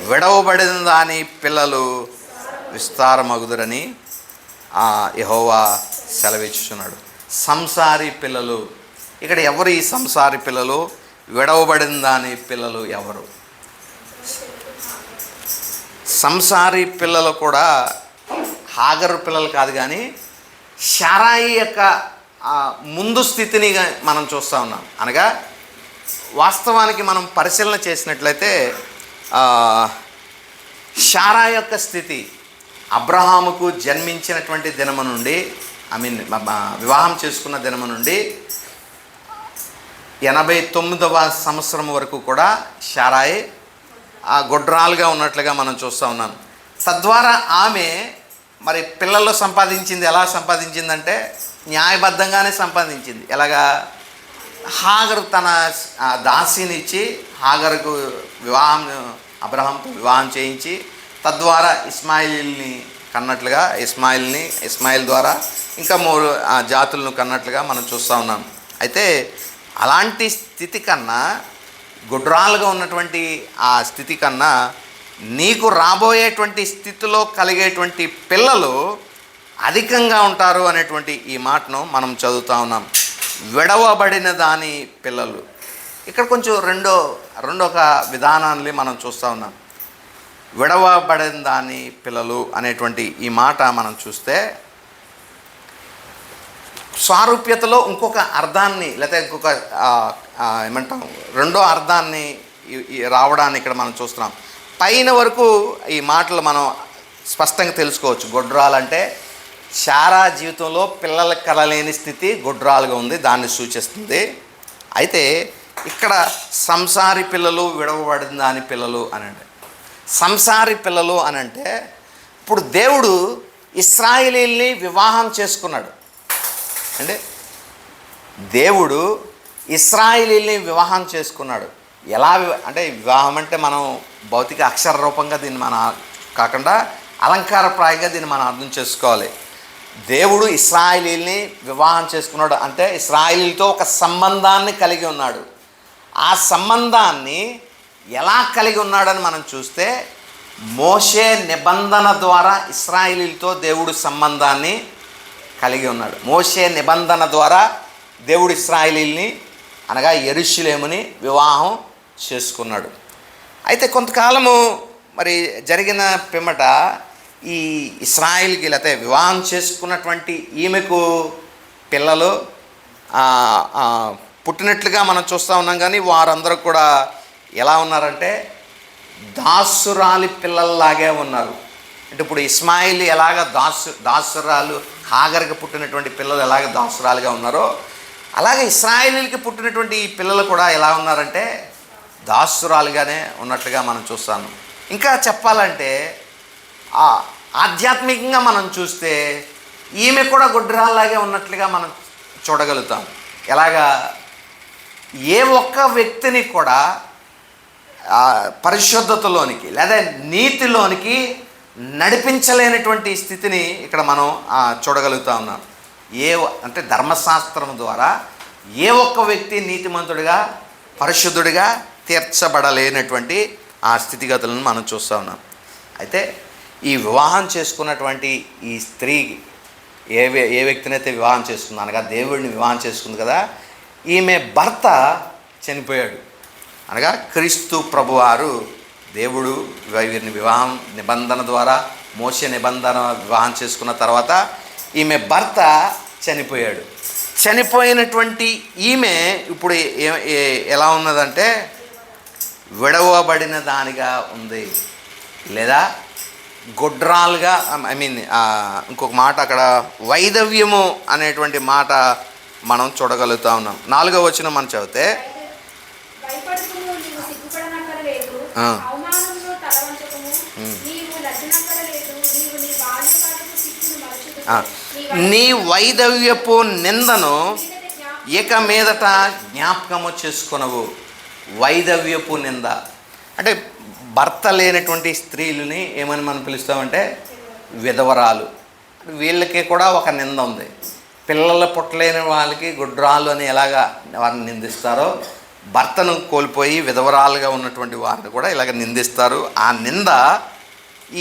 విడవబడిన దాని పిల్లలు విస్తారమగుదురని యెహోవా సెలవిచ్చుచున్నాడు. సంసారి పిల్లలు, ఇక్కడ ఎవరు ఈ సంసారి పిల్లలు? విడవబడిన దాని పిల్లలు ఎవరు? సంసారి పిల్లలు కూడా హాగరు పిల్లలు కాదు, కానీ శారాయి యొక్క ముందు స్థితిని మనం చూస్తూ ఉన్నాం. అనగా వాస్తవానికి మనం పరిశీలన చేసినట్లయితే శారా యొక్క స్థితి అబ్రహాముకు జన్మించినటువంటి దినము నుండి వివాహం చేసుకున్న దినము నుండి 89వ సంవత్సరం వరకు కూడా శారాయి గొడ్రాలుగా ఉన్నట్లుగా మనం చూస్తూ ఉన్నాం. తద్వారా ఆమె మరి పిల్లలు సంపాదించింది. ఎలా సంపాదించిందంటే న్యాయబద్ధంగానే సంపాదించింది. ఎలాగా? హాగరు తన దాసిని ఇచ్చి హాగరుకు అబ్రహాంతో వివాహం చేయించి తద్వారా ఇస్మాయిల్ని కన్నట్లుగా ఇస్మాయిల్ ద్వారా ఇంకా 3 జాతులను కన్నట్లుగా మనం చూస్తూ ఉన్నాం. అయితే అలాంటి స్థితి కన్నా, గుడ్రాలుగా ఉన్నటువంటి ఆ స్థితి కన్నా నీకు రాబోయేటువంటి స్థితిలో కలిగేటువంటి పిల్లలు అధికంగా ఉంటారు అనేటువంటి ఈ మాటను మనం చదువుతూ ఉన్నాం. విడవబడిన దాని పిల్లలు. ఇక్కడ కొంచెం రెండో ఒక విధానాన్ని మనం చూస్తూ ఉన్నాం. విడవబడిన దాని పిల్లలు అనేటువంటి ఈ మాట మనం చూస్తే సారూప్యతలో ఇంకొక అర్థాన్ని లేకపోతే ఇంకొక ఏమంటాం రెండో అర్థాన్ని రావడాన్ని ఇక్కడ మనం చూస్తున్నాం. పైన వరకు ఈ మాటలు మనం స్పష్టంగా తెలుసుకోవచ్చు. గొడ్రాలంటే శారా జీవితంలో పిల్లలకు కలలేని స్థితి గొడ్రాలుగా ఉంది, దాన్ని సూచిస్తుంది. అయితే ఇక్కడ సంసారి పిల్లలు, విడవబడిన దాని పిల్లలు అనండి. సంసారి పిల్లలు అనంటే ఇప్పుడు దేవుడు ఇశ్రాయేలీల్ని వివాహం చేసుకున్నాడు. అంటే దేవుడు ఇశ్రాయేలీల్ని వివాహం చేసుకున్నాడు. ఎలా అంటే వివాహం అంటే మనం భౌతిక అక్షర రూపంగా దీన్ని మనం కాకుండా అలంకారప్రాయంగా దీన్ని మనం అర్థం చేసుకోవాలి. దేవుడు ఇశ్రాయేలీల్ని వివాహం చేసుకున్నాడు అంటే ఇశ్రాయేలీలతో ఒక సంబంధాన్ని కలిగి ఉన్నాడు. ఆ సంబంధాన్ని ఎలా కలిగి ఉన్నాడని మనం చూస్తే మోషే నిబంధన ద్వారా ఇశ్రాయేలీలతో దేవుడు సంబంధాన్ని కలిగి ఉన్నాడు. మోషే నిబంధన ద్వారా దేవుడు ఇశ్రాయేలీల్ని అనగా యెరూషలేముని వివాహం చేసుకున్నాడు. అయితే కొంతకాలము మరి జరిగిన పిమ్మట ఈ ఇశ్రాయేల్కి లేకపోతే వివాహం చేసుకున్నటువంటి ఈమెకు పిల్లలు పుట్టినట్లుగా మనం చూస్తూ ఉన్నాం. కానీ వారందరూ కూడా ఎలా ఉన్నారంటే దాసురాలి పిల్లల్లాగే ఉన్నారు. అంటే ఇప్పుడు ఇస్మాయిల్ ఎలాగ దాసురాలు, హాగర్కి పుట్టినటువంటి పిల్లలు ఎలాగ దాసురాలుగా ఉన్నారో అలాగే ఇశ్రాయేలీకి పుట్టినటువంటి ఈ పిల్లలు కూడా ఎలా ఉన్నారంటే దాసురాలుగానే ఉన్నట్లుగా మనం చూస్తాము. ఇంకా చెప్పాలంటే ఆధ్యాత్మికంగా మనం చూస్తే ఈమె కూడా గొడ్రాల్లాగే ఉన్నట్లుగా మనం చూడగలుగుతాం. ఎలాగా? ఏ ఒక్క వ్యక్తిని కూడా పరిశుద్ధతలోనికి లేదా నీతిలోనికి నడిపించలేనటువంటి స్థితిని ఇక్కడ మనం చూడగలుగుతా ఉన్నాం. అంటే ధర్మశాస్త్రం ద్వారా ఏ ఒక్క వ్యక్తి నీతిమంతుడిగా పరిశుద్ధుడిగా తీర్చబడలేనటువంటి ఆ స్థితిగతులను మనం చూస్తూ ఉన్నాం. అయితే ఈ వివాహం చేసుకున్నటువంటి ఈ స్త్రీ ఏ వ్యక్తినైతే వివాహం చేసుకుంది అనగా దేవుడిని వివాహం చేసుకుంది కదా, ఈమె భర్త చనిపోయాడు. అనగా క్రీస్తు ప్రభువారు దేవుడు వీరిని వివాహం నిబంధన ద్వారా మోషే నిబంధన వివాహం చేసుకున్న తర్వాత ఈమె భర్త చనిపోయాడు. చనిపోయినటువంటి ఈమె ఇప్పుడు ఎలా ఉన్నదంటే విడవబడిన దానిగా ఉంది, లేదా గొడ్రాలుగా ఇంకొక మాట అక్కడ వైధవ్యము అనేటువంటి మాట మనం చూడగలుగుతా ఉన్నాం. 4వ వచనం మనం చదివితే నీ వైధవ్యపు నిందను ఇక మీదట జ్ఞాపకము చేసుకొనవు. వైధవ్యపు నింద అంటే భర్త లేనటువంటి స్త్రీలని ఏమని మనం పిలుస్తామంటే విధవరాలు. వీళ్ళకి కూడా ఒక నింద ఉంది. పిల్లలు పుట్టలేని వాళ్ళకి గుడ్రాలు అని ఎలాగా వారిని నిందిస్తారో, భర్తను కోల్పోయి విధవరాలుగా ఉన్నటువంటి వారిని కూడా ఇలాగ నిందిస్తారు. ఆ నింద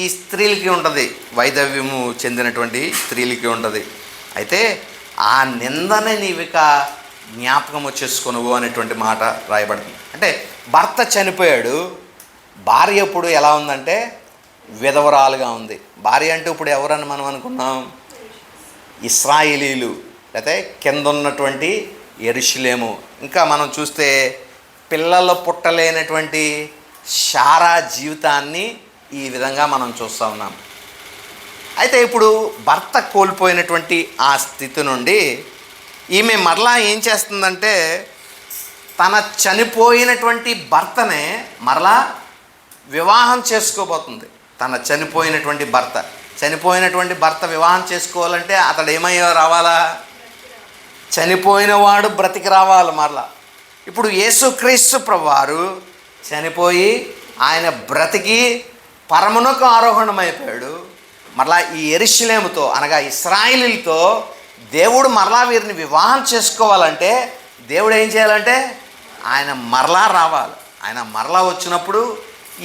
ఈ స్త్రీలకి ఉంటుంది, వైధవ్యము చెందినటువంటి స్త్రీలకి ఉంటుంది. అయితే ఆ నిందనే నీవిక జ్ఞాపకం చేసుకొనువు అనేటువంటి మాట రాయబడింది. అంటే భర్త చనిపోయాడు, భార్య ఇప్పుడు ఎలా ఉందంటే విధవరాలుగా ఉంది. భార్య అంటే ఇప్పుడు ఎవరని మనం అనుకున్నాం? ఇశ్రాయేలీలు, లేకపోతే కింద ఉన్నటువంటి యెరూషలేము. ఇంకా మనం చూస్తే పిల్లలు పుట్టలేనటువంటి శారా జీవితాన్ని ఈ విధంగా మనం చూస్తూ ఉన్నాం. అయితే ఇప్పుడు భర్త కోల్పోయినటువంటి ఆ స్థితి నుండి ఈమె మరలా ఏం చేస్తుందంటే తన చనిపోయినటువంటి భర్తనే మరలా వివాహం చేసుకోబోతుంది. తన చనిపోయినటువంటి భర్త వివాహం చేసుకోవాలంటే అతడు ఏమయ్యో రావాలా? చనిపోయినవాడు బ్రతికి రావాలి మరలా. ఇప్పుడు యేసుక్రీస్తు ప్రభువారు చనిపోయి ఆయన బ్రతికి పరమునకు ఆరోహణమైపోయాడు. మరలా ఈ యెరూషలేముతో అనగా ఇశ్రాయేలీలతో దేవుడు మరలా వీరిని వివాహం చేసుకోవాలంటే దేవుడు ఏం చేయాలంటే ఆయన మరలా రావాలి. ఆయన మరలా వచ్చినప్పుడు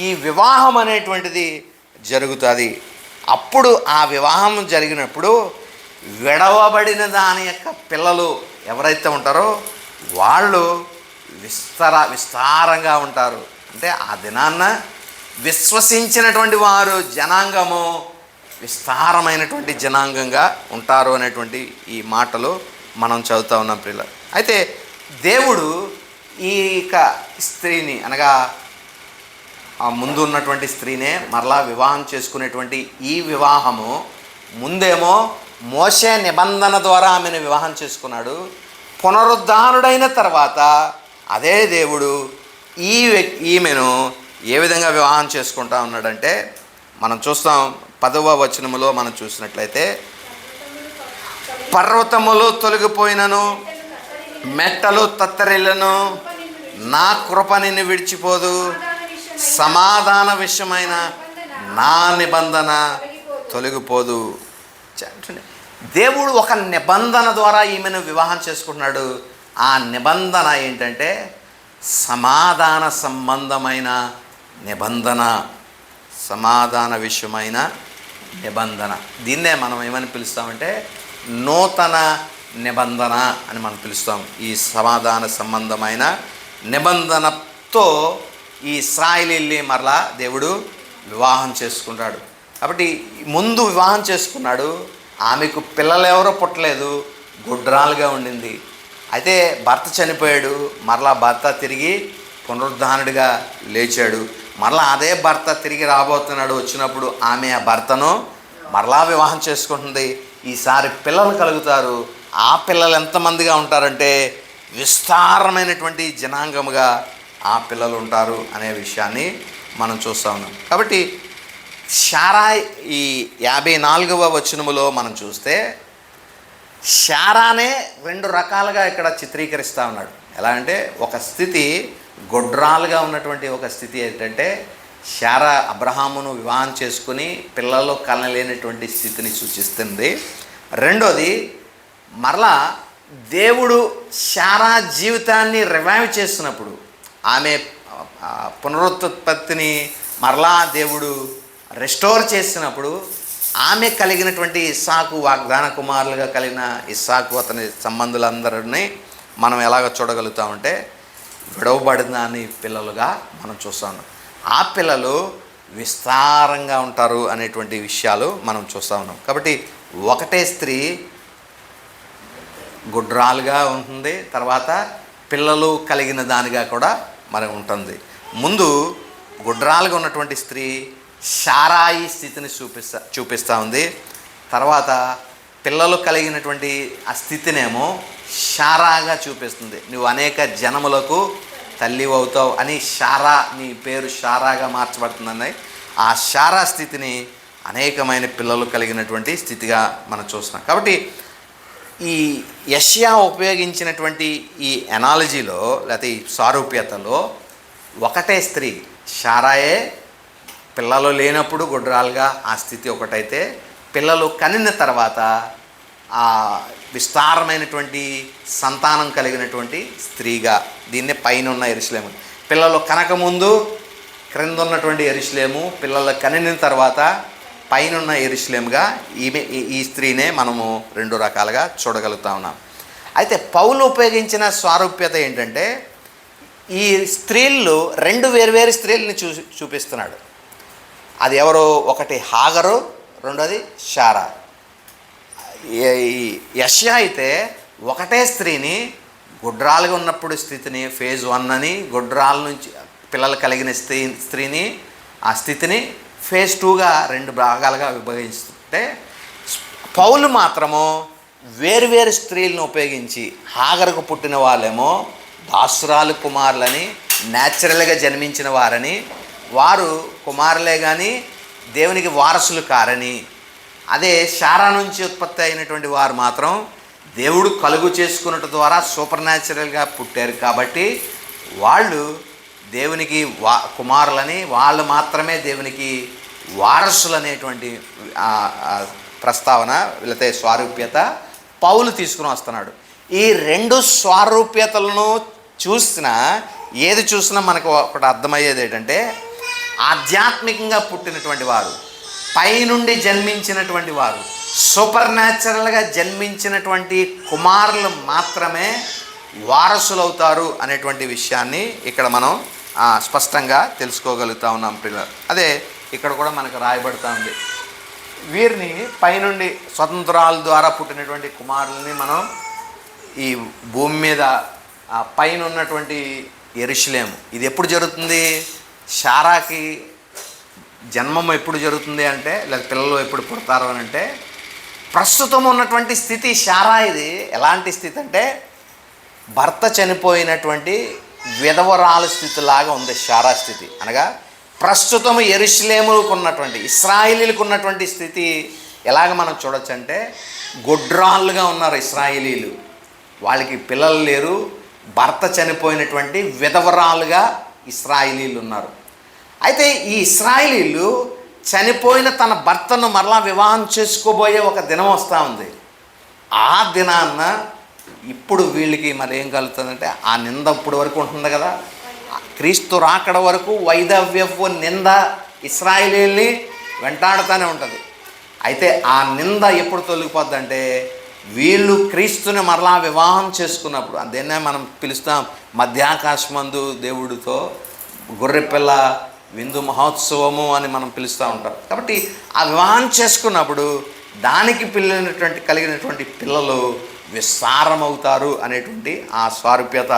ఈ వివాహం అనేటువంటిది జరుగుతుంది. అప్పుడు ఆ వివాహం జరిగినప్పుడు విడవబడిన దాని యొక్క పిల్లలు ఎవరైతే ఉంటారో వాళ్ళు విస్తారంగా ఉంటారు. అంటే ఆ దినాన్న విశ్వసించినటువంటి వారు జనాంగము విస్తారమైనటువంటి జనాంగంగా ఉంటారు అనేటువంటి ఈ మాటలు మనం చదువుతూ ఉన్నాం పిల్లలు. అయితే దేవుడు ఈ స్త్రీని అనగా ఆ ముందు ఉన్నటువంటి స్త్రీనే మరలా వివాహం చేసుకునేటువంటి ఈ వివాహము ముందేమో మోషే నిబంధన ద్వారా ఆమెను వివాహం చేసుకున్నాడు. పునరుద్ధానుడైన తర్వాత అదే దేవుడు ఈమెను ఏ విధంగా వివాహం చేసుకుంటా ఉన్నాడంటే మనం చూస్తాం 10వ వచనములో మనం చూసినట్లయితే, పర్వతములు తొలగిపోయినను మెట్టలు తత్తరిల్లను నా కృప నిన్ను విడిచిపోదు, సమాధాన విషయమైన నా నిబంధన తొలగిపోదు. దేవుడు ఒక నిబంధన ద్వారా ఈమెను వివాహం చేసుకుంటున్నాడు. ఆ నిబంధన ఏంటంటే సమాధాన సంబంధమైన నిబంధన, సమాధాన విషయమైన నిబంధన. దీన్నే మనం ఏమని పిలుస్తామంటే నూతన నిబంధన అని మనం పిలుస్తాం. ఈ సమాధాన సంబంధమైన నిబంధనతో ఈ ఇశ్రాయేలీల్ని మరలా దేవుడు వివాహం చేసుకుంటాడు. కాబట్టి ముందు వివాహం చేసుకున్నాడు, ఆమెకు పిల్లలు ఎవరో పుట్టలేదు, గుడ్రాలుగా ఉండింది. అయితే భర్త చనిపోయాడు, మరలా భర్త తిరిగి పునరుద్ధానుడిగా లేచాడు. మరలా అదే భర్త తిరిగి రాబోతున్నాడు. వచ్చినప్పుడు ఆమె ఆ భర్తను మరలా వివాహం చేసుకుంటుంది. ఈసారి పిల్లలు కలుగుతారు. ఆ పిల్లలు ఎంతమందిగా ఉంటారంటే విస్తారమైనటువంటి జనాంగముగా ఆ పిల్లలు ఉంటారు అనే విషయాన్ని మనం చూస్తూ ఉన్నాం. కాబట్టి శారా ఈ 54వ వచనములో మనం చూస్తే శారానే 2 రకాలుగా ఇక్కడ చిత్రీకరిస్తూ ఉన్నాడు. ఎలా అంటే ఒక స్థితి గొడ్రాలుగా ఉన్నటువంటి ఒక స్థితి ఏంటంటే శారా అబ్రహామును వివాహం చేసుకుని పిల్లలు కనలేనటువంటి స్థితిని సూచిస్తుంది. రెండోది మరలా దేవుడు శారా జీవితాన్ని రివైవ్ చేస్తున్నప్పుడు, ఆమె పునరుత్పత్తిని మరలా దేవుడు రెస్టోర్ చేసినప్పుడు ఆమె కలిగినటువంటి ఇస్సాకు వాగ్దాన కుమారులుగా కలిగిన ఇస్సాకు అతని సంబంధులందరినీ మనం ఎలాగ చూడగలుగుతామంటే విడవబడిన అని పిల్లలుగా మనం చూస్తాము. ఆ పిల్లలు విస్తారంగా ఉంటారు అనేటువంటి విషయాలు మనం చూస్తూ ఉన్నాం. కాబట్టి ఒకటే స్త్రీ గుడ్రాలుగా ఉంటుంది, తర్వాత పిల్లలు కలిగిన దానిగా కూడా మరి ఉంటుంది. ముందు గుడ్రాలుగా ఉన్నటువంటి స్త్రీ శారాయి స్థితిని చూపిస్తూ ఉంది. తర్వాత పిల్లలు కలిగినటువంటి ఆ స్థితినేమో శారాగా చూపిస్తుంది. నువ్వు అనేక జనములకు తల్లి అవుతావు అని శారా, నీ పేరు శారాగా మార్చబడుతుందని ఆ శారా స్థితిని అనేకమైన పిల్లలు కలిగినటువంటి స్థితిగా మనం చూస్తున్నాం. కాబట్టి ఈ యెషయా ఉపయోగించినటువంటి ఈ ఎనాలజీలో లేకపోతే ఈ సారూప్యతలో ఒకటే స్త్రీ శారాయే పిల్లలు లేనప్పుడు గుడ్రాలుగా ఆ స్థితి ఒకటైతే, పిల్లలు కనిన తర్వాత ఆ విస్తారమైనటువంటి సంతానం కలిగినటువంటి స్త్రీగా, దీన్నే పైన ఉన్న యెరూషలేము, పిల్లలు కనకముందు క్రింద ఉన్నటువంటి యెరూషలేము, పిల్లలు కనిన తర్వాత పైనున్న యెరూషలేముగా ఈ స్త్రీనే మనము రెండు రకాలుగా చూడగలుగుతా ఉన్నాం. అయితే పౌలు ఉపయోగించిన స్వారూప్యత ఏంటంటే ఈ స్త్రీలు రెండు వేరువేరు స్త్రీలని చూపిస్తున్నాడు. అది ఎవరు? ఒకటి హాగరు, రెండోది శారా. యెషయా అయితే ఒకటే స్త్రీని గుడ్రాలుగా ఉన్నప్పుడు స్థితిని ఫేజ్ 1 అని, గుడ్రాల నుంచి పిల్లలు కలిగిన స్త్రీని ఆ స్థితిని ఫేజ్ 2గా రెండు భాగాలుగా విభజిస్తుంటే, పౌలు మాత్రము వేరువేరు స్త్రీలను ఉపయోగించి హాగరుకు పుట్టిన వాళ్ళేమో దాసురాలు కుమారులని, న్యాచురల్గా జన్మించిన వారని, వారు కుమారులే కానీ దేవునికి వారసులు కారని, అదే శారా నుంచి ఉత్పత్తి అయినటువంటి వారు మాత్రం దేవుడు కలుగు చేసుకున్నట్టు ద్వారా సూపర్ న్యాచురల్గా పుట్టారు కాబట్టి వాళ్ళు దేవునికి కుమారులని, వాళ్ళు మాత్రమే దేవునికి వారసులు అనేటువంటి ప్రస్తావన లేకపోతే స్వారూప్యత పౌలు తీసుకుని వస్తున్నాడు. ఈ రెండు స్వారూప్యతలను ఏది చూసినా మనకు ఒకటి అర్థమయ్యేది ఏంటంటే, ఆధ్యాత్మికంగా పుట్టినటువంటి వారు, పైనుండి జన్మించినటువంటి వారు, సూపర్ న్యాచురల్గా జన్మించినటువంటి కుమారులు మాత్రమే వారసులవుతారు అనేటువంటి విషయాన్ని ఇక్కడ మనం స్పష్టంగా తెలుసుకోగలుగుతా ఉన్నాం పిల్లలు. అదే ఇక్కడ కూడా మనకు రాయబడుతూ ఉంది. వీరిని పైనుండి స్వతంత్రాల ద్వారా పుట్టినటువంటి కుమారులని మనం ఈ భూమి మీద పైన ఉన్నటువంటి యెరూషలేము, ఇది ఎప్పుడు జరుగుతుంది? శారాకి జన్మం ఎప్పుడు జరుగుతుంది అంటే, లేదా పిల్లలు ఎప్పుడు పుడతారు అని అంటే, ప్రస్తుతం ఉన్నటువంటి స్థితి శారా ఇది ఎలాంటి స్థితి అంటే భర్త చనిపోయినటువంటి విధవరాలు స్థితిలాగా ఉంది శారా స్థితి. అనగా ప్రస్తుతం యెరూషలేముకు ఉన్నటువంటి ఇశ్రాయేలీలకు ఉన్నటువంటి స్థితి ఎలాగ మనం చూడొచ్చు అంటే, గొడ్రాళ్ళుగా ఉన్నారు ఇశ్రాయేలీలు, వాళ్ళకి పిల్లలు లేరు, భర్త చనిపోయినటువంటి విధవరాలుగా ఇశ్రాయేలీలు ఉన్నారు. అయితే ఈ ఇశ్రాయేలీలు చనిపోయిన తన భర్తను మరలా వివాహం చేసుకోబోయే ఒక దినం వస్తూ ఉంది. ఆ దినాన్న ఇప్పుడు వీళ్ళకి మరి ఏం కలుగుతుందంటే, ఆ నింద ఇప్పుడు వరకు ఉంటుంది కదా, క్రీస్తు రాకడ వరకు వైధవ్యపు నింద ఇశ్రాయేలీల్ని వెంటాడుతూనే ఉంటుంది. అయితే ఆ నింద ఎప్పుడు తొలగిపోద్దంటే, వీళ్ళు క్రీస్తుని మరలా వివాహం చేసుకున్నప్పుడు, అదేనే మనం పిలుస్తాం మధ్యాకాశమందు దేవుడితో గొర్రెపిల్ల విందు మహోత్సవము అని మనం పిలుస్తూ ఉంటాం. కాబట్టి ఆ వివాహం చేసుకున్నప్పుడు దానికి కలిగినటువంటి పిల్లలు విస్తారమవుతారు అనేటువంటి ఆ స్వారూప్యత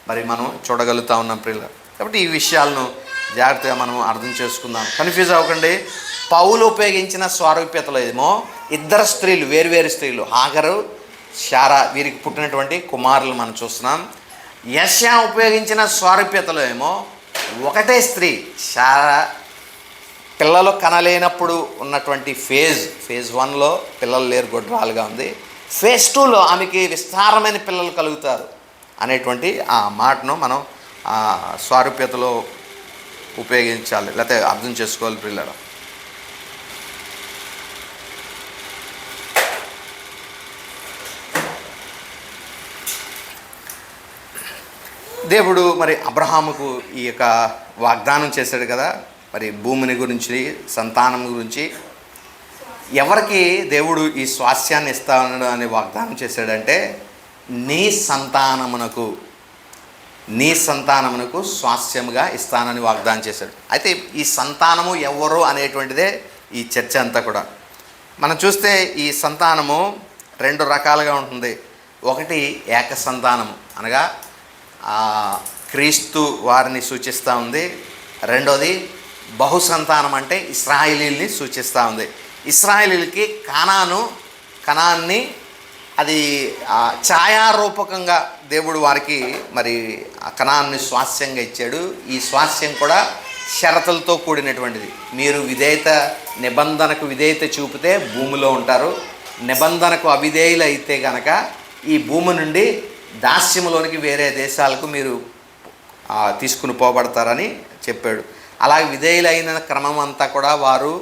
మరి మనం చూడగలుగుతా ఉన్నాం పిల్లలు. కాబట్టి ఈ విషయాలను జాగ్రత్తగా మనం అర్థం చేసుకుందాం, కన్ఫ్యూజ్ అవ్వకండి. పౌలు ఉపయోగించిన స్వారూప్యతలో ఏమో ఇద్దరు స్త్రీలు, వేరువేరు స్త్రీలు, హాగరు, శారా, వీరికి పుట్టినటువంటి కుమారులు మనం చూస్తున్నాం. యెషయా ఉపయోగించిన స్వారూప్యతలో ఏమో ఒకటే స్త్రీ శారా, పిల్లలు కనలేనప్పుడు ఉన్నటువంటి ఫేజ్ 1లో పిల్లలు లేరు, గొడ్రాలుగా ఉంది. ఫేజ్ 2లో ఆమెకి విస్తారమైన పిల్లలు కలుగుతారు అనేటువంటి ఆ మాటను మనం స్వారూప్యతలో ఉపయోగించాలి, లేకపోతే అర్థం చేసుకోవాలి పిల్లలు. దేవుడు మరి అబ్రహాముకు ఈ యొక్క వాగ్దానం చేశాడు కదా, మరి భూమిని గురించి, సంతానం గురించి, ఎవరికి దేవుడు ఈ స్వాస్యాన్ని ఇస్తాను అని వాగ్దానం చేశాడంటే, నీ సంతానమునకు స్వాస్యముగా ఇస్తానని వాగ్దానం చేశాడు. అయితే ఈ సంతానము ఎవరు అనేటువంటిదే ఈ చర్చ అంతా కూడా. మనం చూస్తే ఈ సంతానము రెండు రకాలుగా ఉంటుంది. ఒకటి ఏక సంతానము, అనగా క్రీస్తు వారిని సూచిస్తూ ఉంది. రెండోది బహు సంతానం, అంటే ఇశ్రాయేలీల్ని సూచిస్తూ ఉంది. ఇశ్రాయేలీలకి కనాన్ని అది ఛాయారూపకంగా దేవుడు వారికి మరి కనాన్ని స్వాస్యంగా ఇచ్చాడు. ఈ స్వాస్యం కూడా షరతులతో కూడినటువంటిది. మీరు నిబంధనకు విధేయత చూపితే భూమిలో ఉంటారు, నిబంధనకు అవిధేయులు అయితే గనక ఈ భూమి నుండి దాస్యములోనికి వేరే దేశాలకు మీరు తీసుకుని పోబడతారని చెప్పాడు. అలాగే విధేయులైన క్రమం అంతా కూడా వారు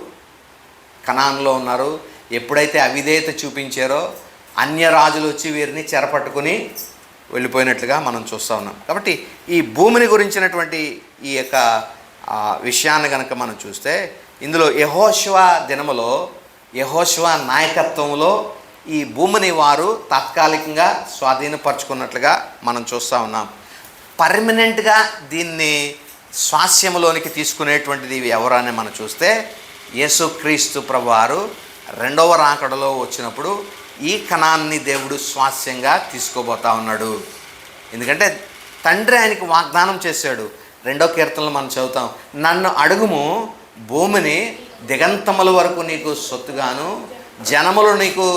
కనాన్లో ఉన్నారు. ఎప్పుడైతే అవిధేయత చూపించారో అన్య రాజులు వచ్చి వీరిని చెరపట్టుకుని వెళ్ళిపోయినట్లుగా మనం చూస్తూ ఉన్నాం. కాబట్టి ఈ భూమిని గురించినటువంటి ఈ యొక్క విషయాన్ని కనుక మనం చూస్తే ఇందులో యెహోషువ దినములో, యెహోషువ నాయకత్వంలో ఈ భూమిని వారు తాత్కాలికంగా స్వాధీనపరచుకున్నట్లుగా మనం చూస్తూ ఉన్నాం. పర్మనెంట్గా దీన్ని స్వాస్యములోనికి తీసుకునేటువంటిది ఎవరని మనం చూస్తే యేసుక్రీస్తు ప్రభువారు రెండవ రాకడలో వచ్చినప్పుడు ఈ కనాన్ని దేవుడు స్వాస్యంగా తీసుకోబోతా ఉన్నాడు. ఎందుకంటే తండ్రి ఆయనకి వాగ్దానం చేశాడు. 2వ కీర్తనలో మనం చదువుతాం, నన్ను అడుగుము, భూమిని దిగంతముల వరకు నీకు సొత్తుగాను జనములు నీకు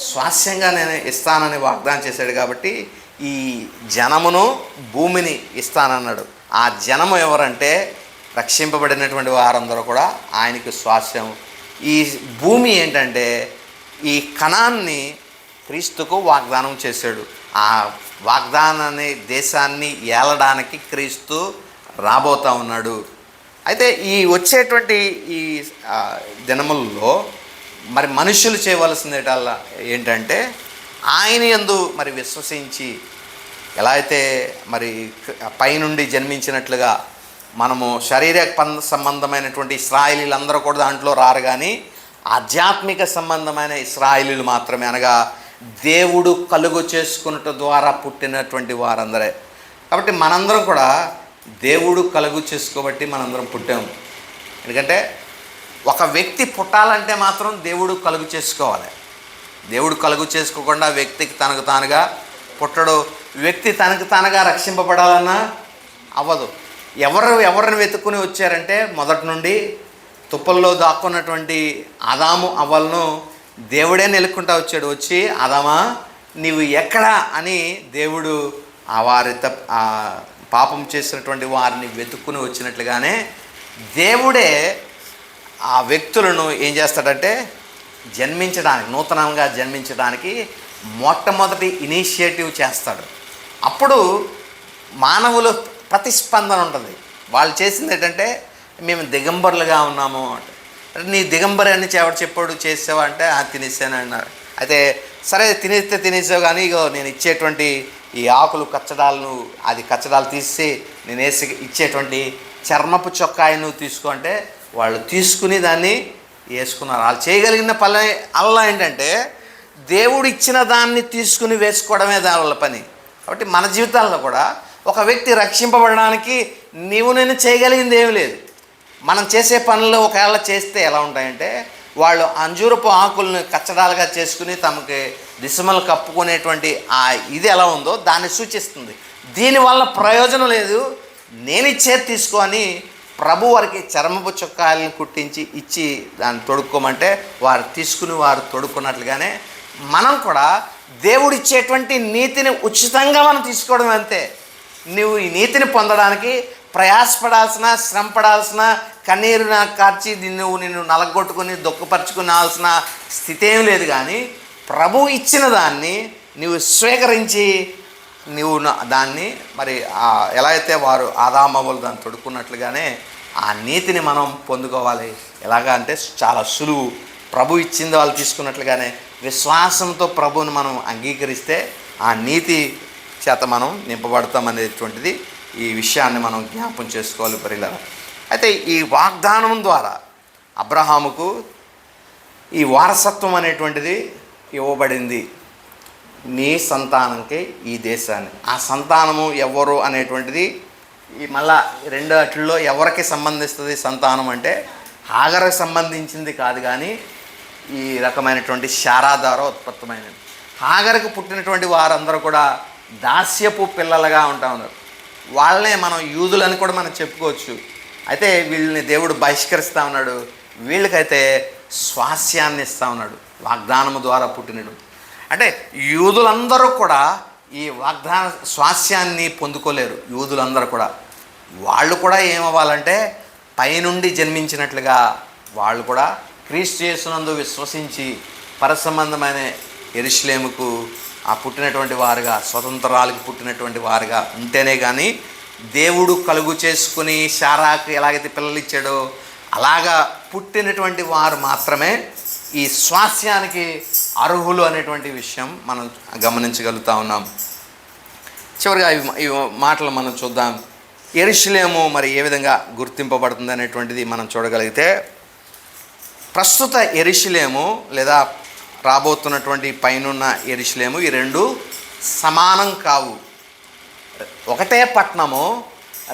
స్వాస్యంగా నేను ఇస్తానని వాగ్దానం చేశాడు. కాబట్టి ఈ జనమును భూమిని ఇస్తానన్నాడు. ఆ జనము ఎవరంటే రక్షింపబడినటువంటి వారందరూ కూడా ఆయనకి స్వాస్యం. ఈ భూమి ఏంటంటే ఈ కనాన్ని క్రీస్తుకు వాగ్దానం చేశాడు. ఆ వాగ్దానాన్ని దేశాన్ని ఏలడానికి క్రీస్తు రాబోతా ఉన్నాడు. అయితే ఈ వచ్చేటువంటి ఈ దినములలో మరి మనుషులు చేయవలసింది ఏంటంటే ఆయన యందు మరి విశ్వసించి, ఎలా అయితే మరి పైనుండి జన్మించినట్లుగా మనము సంబంధమైనటువంటి ఇశ్రాయేలీలందరూ కూడా దాంట్లో రారు, కానీ ఆధ్యాత్మిక సంబంధమైన ఇశ్రాయేలీలు మాత్రమే, అనగా దేవుడు కలుగు చేసుకున్నట ద్వారా పుట్టినటువంటి వారందరే. కాబట్టి మనందరం కూడా దేవుడు కలుగు చేసుకోబట్టి మనందరం పుట్టాము. ఎందుకంటే ఒక వ్యక్తి పుట్టాలంటే మాత్రం దేవుడు కలుగు చేసుకోవాలి. దేవుడు కలుగు చేసుకోకుండా వ్యక్తికి తనకు తానుగా పుట్టడు. వ్యక్తి తనకు తానుగా రక్షింపబడాలన్నా అవ్వదు. ఎవరిని వెతుక్కుని వచ్చారంటే మొదటి నుండి తుప్పల్లో దాక్కున్నటువంటి ఆదాము అవ్వలను దేవుడే నెలకొంటా వచ్చాడు. వచ్చి ఆదామా నీవు ఎక్కడా అని దేవుడు పాపం చేసినటువంటి వారిని వెతుక్కుని వచ్చినట్లుగానే దేవుడే ఆ వ్యక్తులను ఏం చేస్తాడంటే జన్మించడానికి, నూతనంగా జన్మించడానికి మొట్టమొదటి ఇనిషియేటివ్ చేస్తాడు. అప్పుడు మానవులు ప్రతిస్పందన ఉంటుంది. వాళ్ళు చేసింది ఏంటంటే మేము దిగంబరులుగా ఉన్నాము అంటే, నీ దిగంబరి అని ఎవరు చెప్పాడు, చేసావా అంటే తినేసాను అన్నారు. అయితే సరే తినేసావు, కానీ ఇగో నేను ఇచ్చేటువంటి ఈ ఆకులు కచ్చడాలు తీసి నేను ఇచ్చేటువంటి చర్మపు చొక్కాయి నువ్వు తీసుకో అంటే వాళ్ళు తీసుకుని దాన్ని వేసుకున్నారు. వాళ్ళు చేయగలిగిన పని అల్లా ఏంటంటే దేవుడు ఇచ్చిన దాన్ని తీసుకుని వేసుకోవడమే వాళ్ళ పని. కాబట్టి మన జీవితాల్లో కూడా ఒక వ్యక్తి రక్షింపబడడానికి నేను చేయగలిగింది ఏమీ లేదు. మనం చేసే పనులు ఒకవేళ చేస్తే ఎలా ఉంటాయంటే వాళ్ళు అంజూరపు ఆకులను కచ్చడాలుగా చేసుకుని తమకి దిశమలు కప్పుకునేటువంటి ఇది ఎలా ఉందో దాన్ని సూచిస్తుంది. దీనివల్ల ప్రయోజనం లేదు, నేను ఇచ్చేది తీసుకో అని ప్రభు వారికి చర్మపు చొక్కాలను కుట్టించి ఇచ్చి దాన్ని తొడుక్కోమంటే వారు తీసుకుని వారు తొడుక్కున్నట్లుగానే మనం కూడా దేవుడు ఇచ్చేటువంటి నీతిని ఉచితంగా మనం తీసుకోవడం అంతే. నువ్వు ఈ నీతిని పొందడానికి ప్రయాసపడాల్సిన, శ్రమపడాల్సిన, కన్నీరు కార్చి నిన్ను నలగొట్టుకుని దుఃఖపరుచుకునాల్సిన స్థితి ఏం లేదు. కానీ ప్రభు ఇచ్చిన దాన్ని నువ్వు స్వీకరించి నువ్వు దాన్ని మరి ఎలా అయితే వారు ఆదామవులు దాన్ని తొడుక్కున్నట్లుగానే ఆ నీతిని మనం పొందుకోవాలి. ఎలాగా అంటే చాలా సులువు. ప్రభు ఇచ్చింది వాళ్ళు తీసుకున్నట్లుగానే విశ్వాసంతో ప్రభువుని మనం అంగీకరిస్తే ఆ నీతి చేత మనం నింపబడతాం అనేటువంటిది ఈ విషయాన్ని మనం జ్ఞాపం చేసుకోవాలి ప్రియులారా. అయితే ఈ వాగ్దానం ద్వారా అబ్రహాముకు ఈ వారసత్వం అనేటువంటిది ఇవ్వబడింది. నీ సంతానంకి ఈ దేశాన్ని. ఆ సంతానము ఎవరు అనేటువంటిది ఈ మళ్ళా రెండు అట్లలో ఎవరికి సంబంధిస్తుంది సంతానం అంటే హాగరకు సంబంధించింది కాదు, కానీ ఈ రకమైనటువంటి శారా ద్వారా ఉత్పత్తమైనది. హాగరకు పుట్టినటువంటి వారందరూ కూడా దాస్యపు పిల్లలుగా ఉంటా ఉన్నారు. వాళ్ళనే మనం యూదులని కూడా మనం చెప్పుకోవచ్చు. అయితే వీళ్ళని దేవుడు బహిష్కరిస్తూ ఉన్నాడు. వీళ్ళకైతే స్వాస్యాన్ని ఇస్తూ ఉన్నాడు వాగ్దానము ద్వారా పుట్టినడు. అంటే యూదులందరూ కూడా ఈ స్వాస్యాన్ని పొందుకోలేరు. యూదులందరూ కూడా వాళ్ళు కూడా ఏమవ్వాలంటే పైనుండి జన్మించినట్లుగా వాళ్ళు కూడా క్రీస్తు యేసునందు విశ్వసించి పరసంబంధమైన యెరూషలేముకు పుట్టినటువంటి వారుగా, స్వతంత్రాలకు పుట్టినటువంటి వారుగా ఉంటేనే కానీ దేవుడు కలుగు చేసుకుని శారాకు ఎలాగైతే పిల్లలు ఇచ్చాడో అలాగా పుట్టినటువంటి వారు మాత్రమే ఈ స్వాస్యానికి అర్హులు అనేటువంటి విషయం మనం గమనించగలుగుతా ఉన్నాం. చివరిగా ఈ మాటలు మనం చూద్దాం. యెరూషలేము మరి ఏ విధంగా గుర్తింపబడుతుంది అనేటువంటిది మనం చూడగలిగితే, ప్రస్తుత యెరూషలేము లేదా రాబోతున్నటువంటి పైనున్న యెరూషలేము ఈ రెండు సమానం కావు. ఒకటే పట్టణము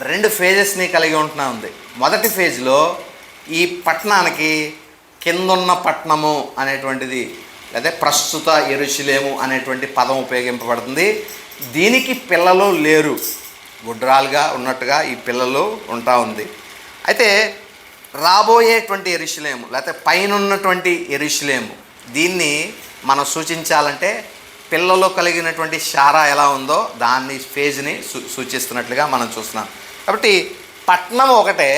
2 ఫేజెస్ని కలిగి ఉంది. మొదటి ఫేజ్లో ఈ పట్టణానికి కిందున్న పట్టణము అనేటువంటిది లేదా ప్రస్తుత యెరూషలేము అనేటువంటి పదం ఉపయోగింపబడుతుంది. దీనికి పిల్లలు లేరు, గుడ్రాలుగా ఉన్నట్టుగా ఈ పిల్లలు ఉంటా ఉంది. అయితే రాబోయేటువంటి యెరూషలేము లేకపోతే పైనున్నటువంటి యెరూషలేము, దీన్ని మనం సూచించాలంటే పిల్లలు కలిగినటువంటి శారా ఎలా ఉందో దాన్ని ఫేజ్ని సూచిస్తున్నట్లుగా మనం చూస్తున్నాం. కాబట్టి పట్టణం ఒకటే,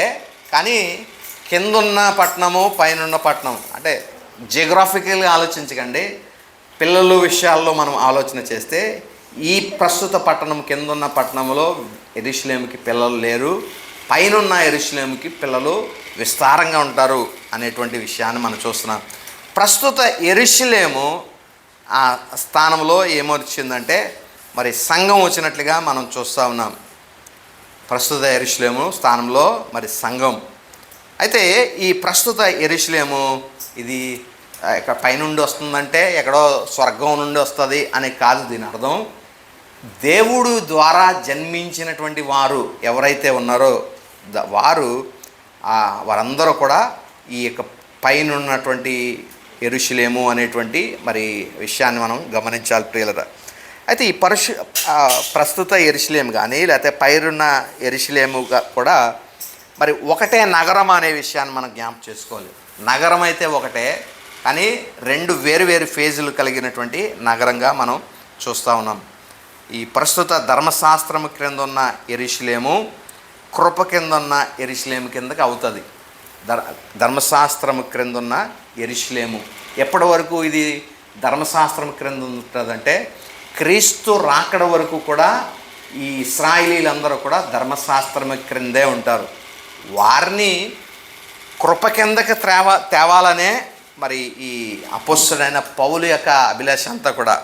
కానీ కిందున్న పట్టణము పైనున్న పట్టణం అంటే జియోగ్రాఫికల్గా ఆలోచించకండి. పిల్లలు విషయాల్లో మనం ఆలోచన చేస్తే ఈ ప్రస్తుత పట్టణం కిందున్న పట్టణంలో యెరూషలేముకి పిల్లలు లేరు, పైనున్న యెరూషలేముకి పిల్లలు విస్తారంగా ఉంటారు అనేటువంటి విషయాన్ని మనం చూస్తున్నాం. ప్రస్తుత యెరూషలేము ఆ స్థానంలో ఏమొచ్చిందంటే మరి సంఘం వచ్చినట్లుగా మనం చూస్తూ ఉన్నాం. ప్రస్తుత యెరూషలేము స్థానంలో మరి సంఘం. అయితే ఈ ప్రస్తుత యెరూషలేము ఇది ఇక్కడ పైనుండి వస్తుందంటే ఎక్కడో స్వర్గం నుండి వస్తుంది అని కాదు దీని అర్థం. దేవుడు ద్వారా జన్మించినటువంటి వారు ఎవరైతే ఉన్నారో వారందరూ కూడా ఈ యొక్క పైనున్నటువంటి యెరూషలేము అనేటువంటి మరి విషయాన్ని మనం గమనించాలి ప్రియులరా. అయితే ఈ ప్రస్తుత యెరూషలేము కానీ లేకపోతే పైరున్న యెరూషలేము కూడా మరి ఒకటే నగరం అనే విషయాన్ని మనం జ్ఞాపకం చేసుకోవాలి. నగరం అయితే ఒకటే, కానీ 2 వేరు ఫేజులు కలిగినటువంటి నగరంగా మనం చూస్తూ ఉన్నాం. ఈ ప్రస్తుత ధర్మశాస్త్రము క్రింద ఉన్న యెరూషలేము కృప కింద ఉన్న యెరూషలేము కిందకి అవుతుంది. ధర్మశాస్త్రము క్రింద ఉన్న యెరూషలేము ఎప్పటి వరకు ఇది ధర్మశాస్త్రం క్రింద ఉంటుందంటే క్రీస్తు రాకడ వరకు కూడా ఈ ఇశ్రాయేలీలందరూ కూడా ధర్మశాస్త్రం క్రిందే ఉంటారు. వారిని కృప కిందకి తేవాలనే మరి ఈ అపోస్తలుడైన పౌలు యొక్క అభిలాష అంతా కూడా.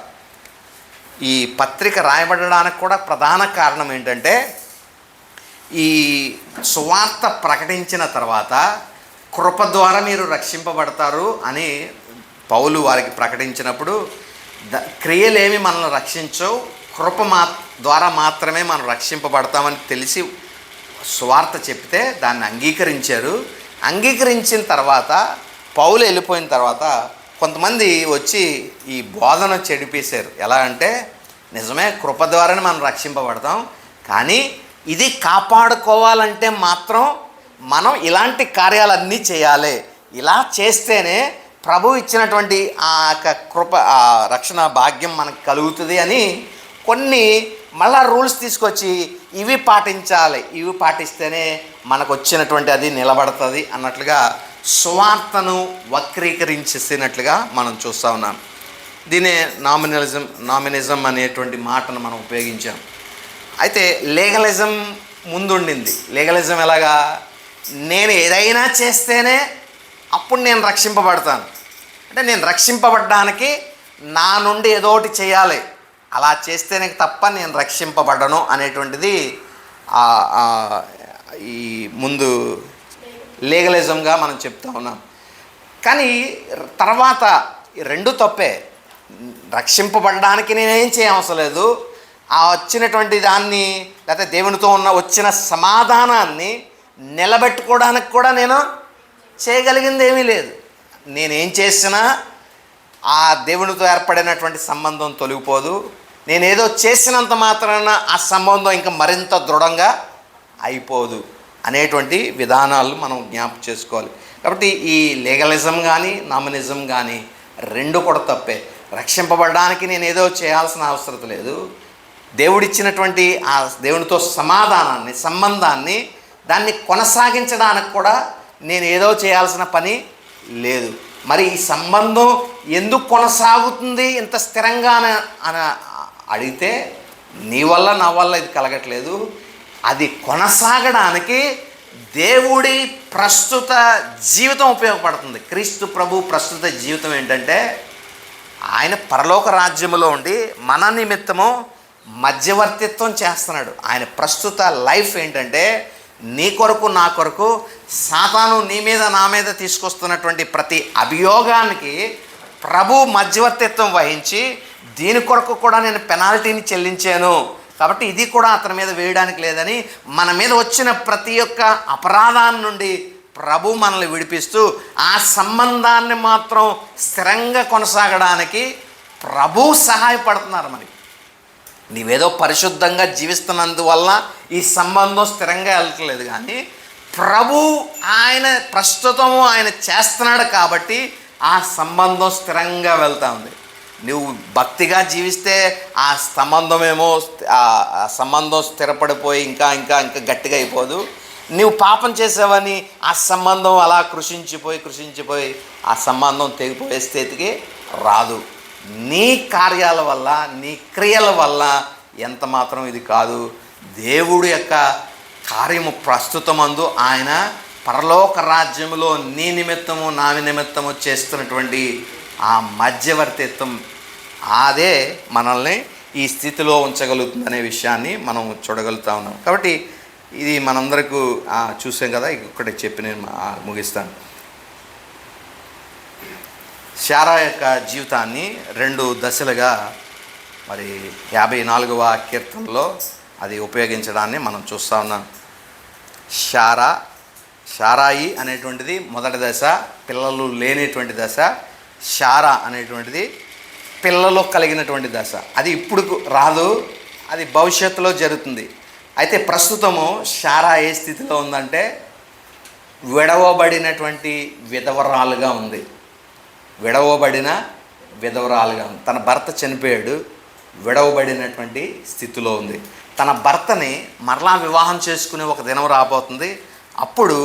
ఈ పత్రిక రాయబడడానికి కూడా ప్రధాన కారణం ఏంటంటే ఈ సువార్త ప్రకటించిన తర్వాత కృప ద్వారా మీరు రక్షింపబడతారు అని పౌలు వారికి ప్రకటించినప్పుడు క్రియలేమి మనల్ని రక్షించవు, కృప ద్వారా మాత్రమే మనం రక్షింపబడతామని తెలిసి సువార్త చెప్తే దాన్ని అంగీకరించారు. అంగీకరించిన తర్వాత పౌలు వెళ్ళిపోయిన తర్వాత కొంతమంది వచ్చి ఈ బోధన చెడిపేశారు. ఎలా అంటే నిజమే కృప ద్వారానే మనం రక్షింపబడతాం, కానీ ఇది కాపాడుకోవాలంటే మాత్రం మనం ఇలాంటి కార్యాలన్నీ చేయాలి, ఇలా చేస్తేనే ప్రభు ఇచ్చినటువంటి ఆ కృప ఆ రక్షణ భాగ్యం మనకు కలుగుతుంది అని కొన్ని మళ్ళా రూల్స్ తీసుకొచ్చి ఇవి పాటించాలి, ఇవి పాటిస్తేనే మనకు వచ్చినటువంటి అది నిలబడుతుంది అన్నట్లుగా సువార్తను వక్రీకరించేసినట్లుగా మనం చూస్తూ ఉన్నాం. దీనే నామినిజం అనేటువంటి మాటను మనం ఉపయోగించాం. అయితే లీగలిజం ముందుండింది. లీగలిజం ఎలాగా, నేను ఏదైనా చేస్తేనే అప్పుడు నేను రక్షింపబడతాను, అంటే నేను రక్షింపబడడానికి నా నుండి ఏదో ఒకటి చేయాలి, అలా చేస్తేనే తప్ప నేను రక్షింపబడను అనేటువంటిది ఈ ముందు లీగలిజంగా మనం చెప్తా ఉన్నాం. కానీ తర్వాత రెండు తప్పే. రక్షింపబడడానికి నేనేం చేయవసరం లేదు, ఆ వచ్చినటువంటి దాన్ని లేకపోతే దేవునితో వచ్చిన సమాధానాన్ని నిలబెట్టుకోవడానికి కూడా నేను చేయగలిగింది ఏమీ లేదు. నేనేం చేసినా ఆ దేవునితో ఏర్పడినటువంటి సంబంధం తొలగిపోదు. నేనేదో చేసినంత మాత్రాన ఆ సంబంధం ఇంకా మరింత దృఢంగా అయిపోదు అనేటువంటి విధానాలు మనం జ్ఞాపకం చేసుకోవాలి. కాబట్టి ఈ లీగలిజం కానీ నామినిజం కానీ రెండు కూడా తప్పే. రక్షింపబడడానికి నేను ఏదో చేయాల్సిన అవసరం లేదు. దేవుడిచ్చినటువంటి ఆ దేవునితో సమాధానాన్ని సంబంధాన్ని దాన్ని కొనసాగించడానికి కూడా నేను ఏదో చేయాల్సిన పని లేదు. మరి ఈ సంబంధం ఎందుకు కొనసాగుతుంది ఇంత స్థిరంగా అని అడిగితే నీ వల్ల నా వల్ల ఇది కలగట్లేదు. అది కొనసాగడానికి దేవుడి ప్రస్తుత జీవితం ఉపయోగపడుతుంది. క్రీస్తు ప్రభు ప్రస్తుత జీవితం ఏంటంటే ఆయన పరలోక రాజ్యములో ఉండి మన నిమిత్తము మధ్యవర్తిత్వం చేస్తున్నాడు. ఆయన ప్రస్తుత లైఫ్ ఏంటంటే నీ కొరకు నా కొరకు సాతాను నీ మీద నా మీద తీసుకొస్తున్నటువంటి ప్రతి అభియోగానికి ప్రభు మధ్యవర్తిత్వం వహించి దీని కొరకు కూడా నేను పెనాల్టీని చెల్లించాను కాబట్టి ఇది కూడా అతని మీద వేయడానికి లేదని మన మీద వచ్చిన ప్రతి ఒక్క అపరాధాన్ని నుండి ప్రభు మనల్ని విడిపిస్తూ ఆ సంబంధాన్ని మాత్రం స్థిరంగా కొనసాగడానికి ప్రభు సహాయపడుతున్నారు. మనకి నీవేదో పరిశుద్ధంగా జీవిస్తున్నందువల్ల ఈ సంబంధం స్థిరంగా వెళ్తలేదు, కానీ ప్రభు ఆయన ప్రస్తుతము ఆయన చేస్తున్నాడు కాబట్టి ఆ సంబంధం స్థిరంగా వెళ్తూ ఉంది. నువ్వు భక్తిగా జీవిస్తే ఆ సంబంధం స్థిరపడిపోయి ఇంకా ఇంకా ఇంకా గట్టిగా అయిపోదు. నువ్వు పాపం చేసావని ఆ సంబంధం అలా కృషించిపోయి ఆ సంబంధం తెగిపోయే స్థితికి రాదు. నీ కార్యాల వల్ల నీ క్రియల వల్ల ఎంత మాత్రం ఇది కాదు. దేవుడి యొక్క కార్యము ప్రస్తుతమందు ఆయన పరలోక రాజ్యములో నీ నిమిత్తము నా నిమిత్తము చేస్తున్నటువంటి ఆ మధ్యవర్తిత్వం అదే మనల్ని ఈ స్థితిలో ఉంచగలుగుతుందనే విషయాన్ని మనం చూడగలుగుతా ఉన్నాం. కాబట్టి ఇది మనందరికీ చూసాం కదా. ఇక్కడ చెప్పి నేను ముగిస్తాను. శారా యొక్క జీవితాన్ని 2 దశలుగా మరి 54వ కీర్తనలో అది ఉపయోగించడాన్ని మనం చూస్తూ ఉన్నాం. శారాయి అనేటువంటిది మొదటి దశ, పిల్లలు లేనటువంటి దశ. శారా అనేటువంటిది పిల్లలు కలిగినటువంటి దశ. అది ఇప్పుడు రాదు, అది భవిష్యత్తులో జరుగుతుంది. అయితే ప్రస్తుతము శారా ఏ స్థితిలో ఉందంటే విడవబడినటువంటి విధవరాలుగా ఉంది. తన భర్త చనిపోయాడు, విడవబడినటువంటి స్థితిలో ఉంది. తన భర్తని మరలా వివాహం చేసుకునే ఒక దినం రాబోతుంది. అప్పుడు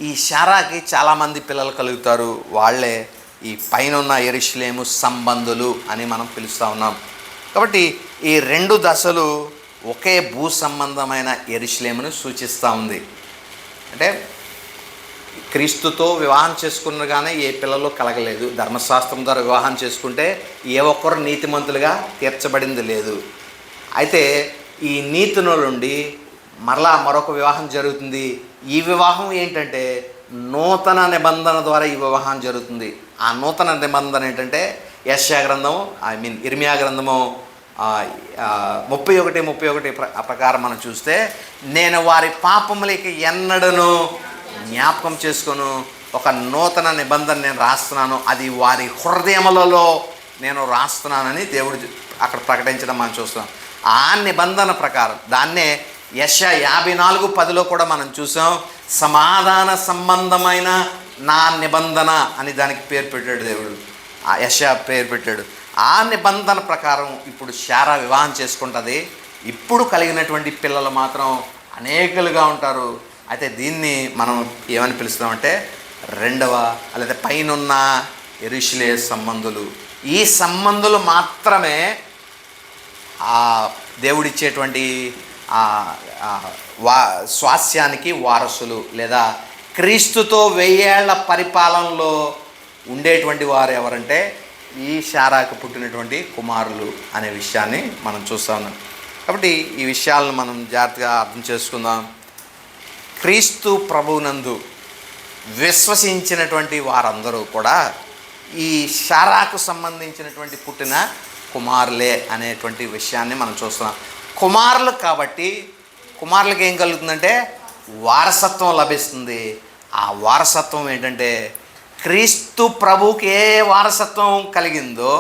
ఈ శారాకి చాలామంది పిల్లలు కలుగుతారు. వాళ్ళే ఈ పైన యెరూషలేము సంబంధులు అని మనం పిలుస్తూ ఉన్నాం. కాబట్టి ఈ 2 దశలు ఒకే భూ సంబంధమైన యెరూషలేమును సూచిస్తూ ఉంది. అంటే క్రీస్తుతో వివాహం చేసుకున్నగానే ఏ పిల్లలు కలగలేదు. ధర్మశాస్త్రం ద్వారా వివాహం చేసుకుంటే ఏ ఒక్కరు నీతిమంతులుగా తీర్చబడింది లేదు. అయితే ఈ నీతిలో నుండి మరలా మరొక వివాహం జరుగుతుంది. ఈ వివాహం ఏంటంటే నూతన నిబంధన ద్వారా ఈ వివాహం జరుగుతుంది. ఆ నూతన నిబంధన ఏంటంటే యెషయా గ్రంథము ఇర్మియా గ్రంథము 31 ప్రకారం మనం చూస్తే నేను వారి పాపములకి ఎన్నడను జ్ఞాపకం చేసుకొను, ఒక నూతన నిబంధన నేను రాస్తున్నాను, అది వారి హృదయములలో నేను రాస్తున్నానని దేవుడు అక్కడ ప్రకటించడం మనం చూస్తున్నాం. ఆ నిబంధన ప్రకారం దాన్నే యెషయా 54:10లో కూడా మనం చూసాం. సమాధాన సంబంధమైన నా నిబంధన అని దానికి పేరు పెట్టాడు దేవుడు. ఆ యెషయా పేరు పెట్టాడు. ఆ నిబంధన ప్రకారం ఇప్పుడు శారా వివాహం చేసుకుంటుంది. ఇప్పుడు కలిగినటువంటి పిల్లలు మాత్రం అనేకులుగా ఉంటారు. అయితే దీన్ని మనం ఏమని పిలుస్తామంటే 2వ లేదా పైనున్న యెరూషలేము సంబంధులు. ఈ సంబంధులు మాత్రమే ఆ దేవుడిచ్చేటువంటి స్వాస్యానికి వారసులు, లేదా క్రీస్తుతో 1000 ఏళ్ల పరిపాలనలో ఉండేటువంటి వారు ఎవరంటే ఈ శారాకు పుట్టినటువంటి కుమారులు అనే విషయాన్ని మనం చూస్తూ ఉన్నాం. కాబట్టి ఈ విషయాలను మనం జాగ్రత్తగా అర్థం చేసుకుందాం. క్రీస్తు ప్రభువునందు విశ్వసించినటువంటి వారందరూ కూడా ఈ శారాకు సంబంధించినటువంటి పుట్టిన కుమారులే అనేటువంటి విషయాన్ని మనం చూస్తున్నాం. కుమారులు కాబట్టి కుమారులకు ఏం కలుగుతుందంటే వారసత్వం లభిస్తుంది. ఆ వారసత్వం ఏంటంటే క్రీస్తు ప్రభువుకి ఏ వారసత్వం కలిగిందో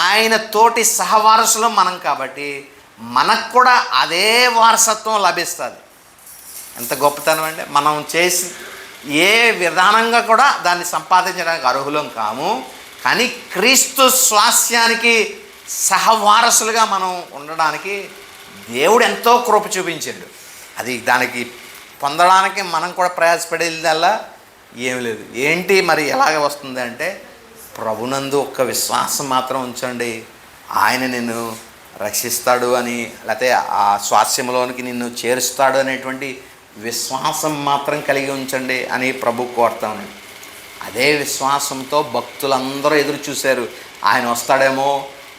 ఆయన తోటి సహవారసులం మనం కాబట్టి మనకు కూడా అదే వారసత్వం లభిస్తుంది. ఎంత గొప్పతనం అంటే మనం చేసి ఏ విధానంగా కూడా దాన్ని సంపాదించడానికి అర్హులం కాము, కానీ క్రీస్తు స్వాస్యానికి సహవారసులుగా మనం ఉండడానికి దేవుడు ఎంతో కృప చూపించాడు. అది దానికి పొందడానికి మనం కూడా ప్రయాసపడేదల్లా ఏమి లేదు. ఏంటి మరి ఎలాగ వస్తుంది అంటే, ప్రభునందు ఒక్క విశ్వాసం మాత్రం ఉంచండి, ఆయన నిన్ను రక్షిస్తాడు అని, లేకపోతే ఆ స్వాస్యంలోనికి నిన్ను చేరుస్తాడు అనేటువంటి విశ్వాసం మాత్రం కలిగి ఉంచండి అని ప్రభు కోరుతాను. అదే విశ్వాసంతో భక్తులందరూ ఎదురు చూశారు. ఆయన వస్తాడేమో,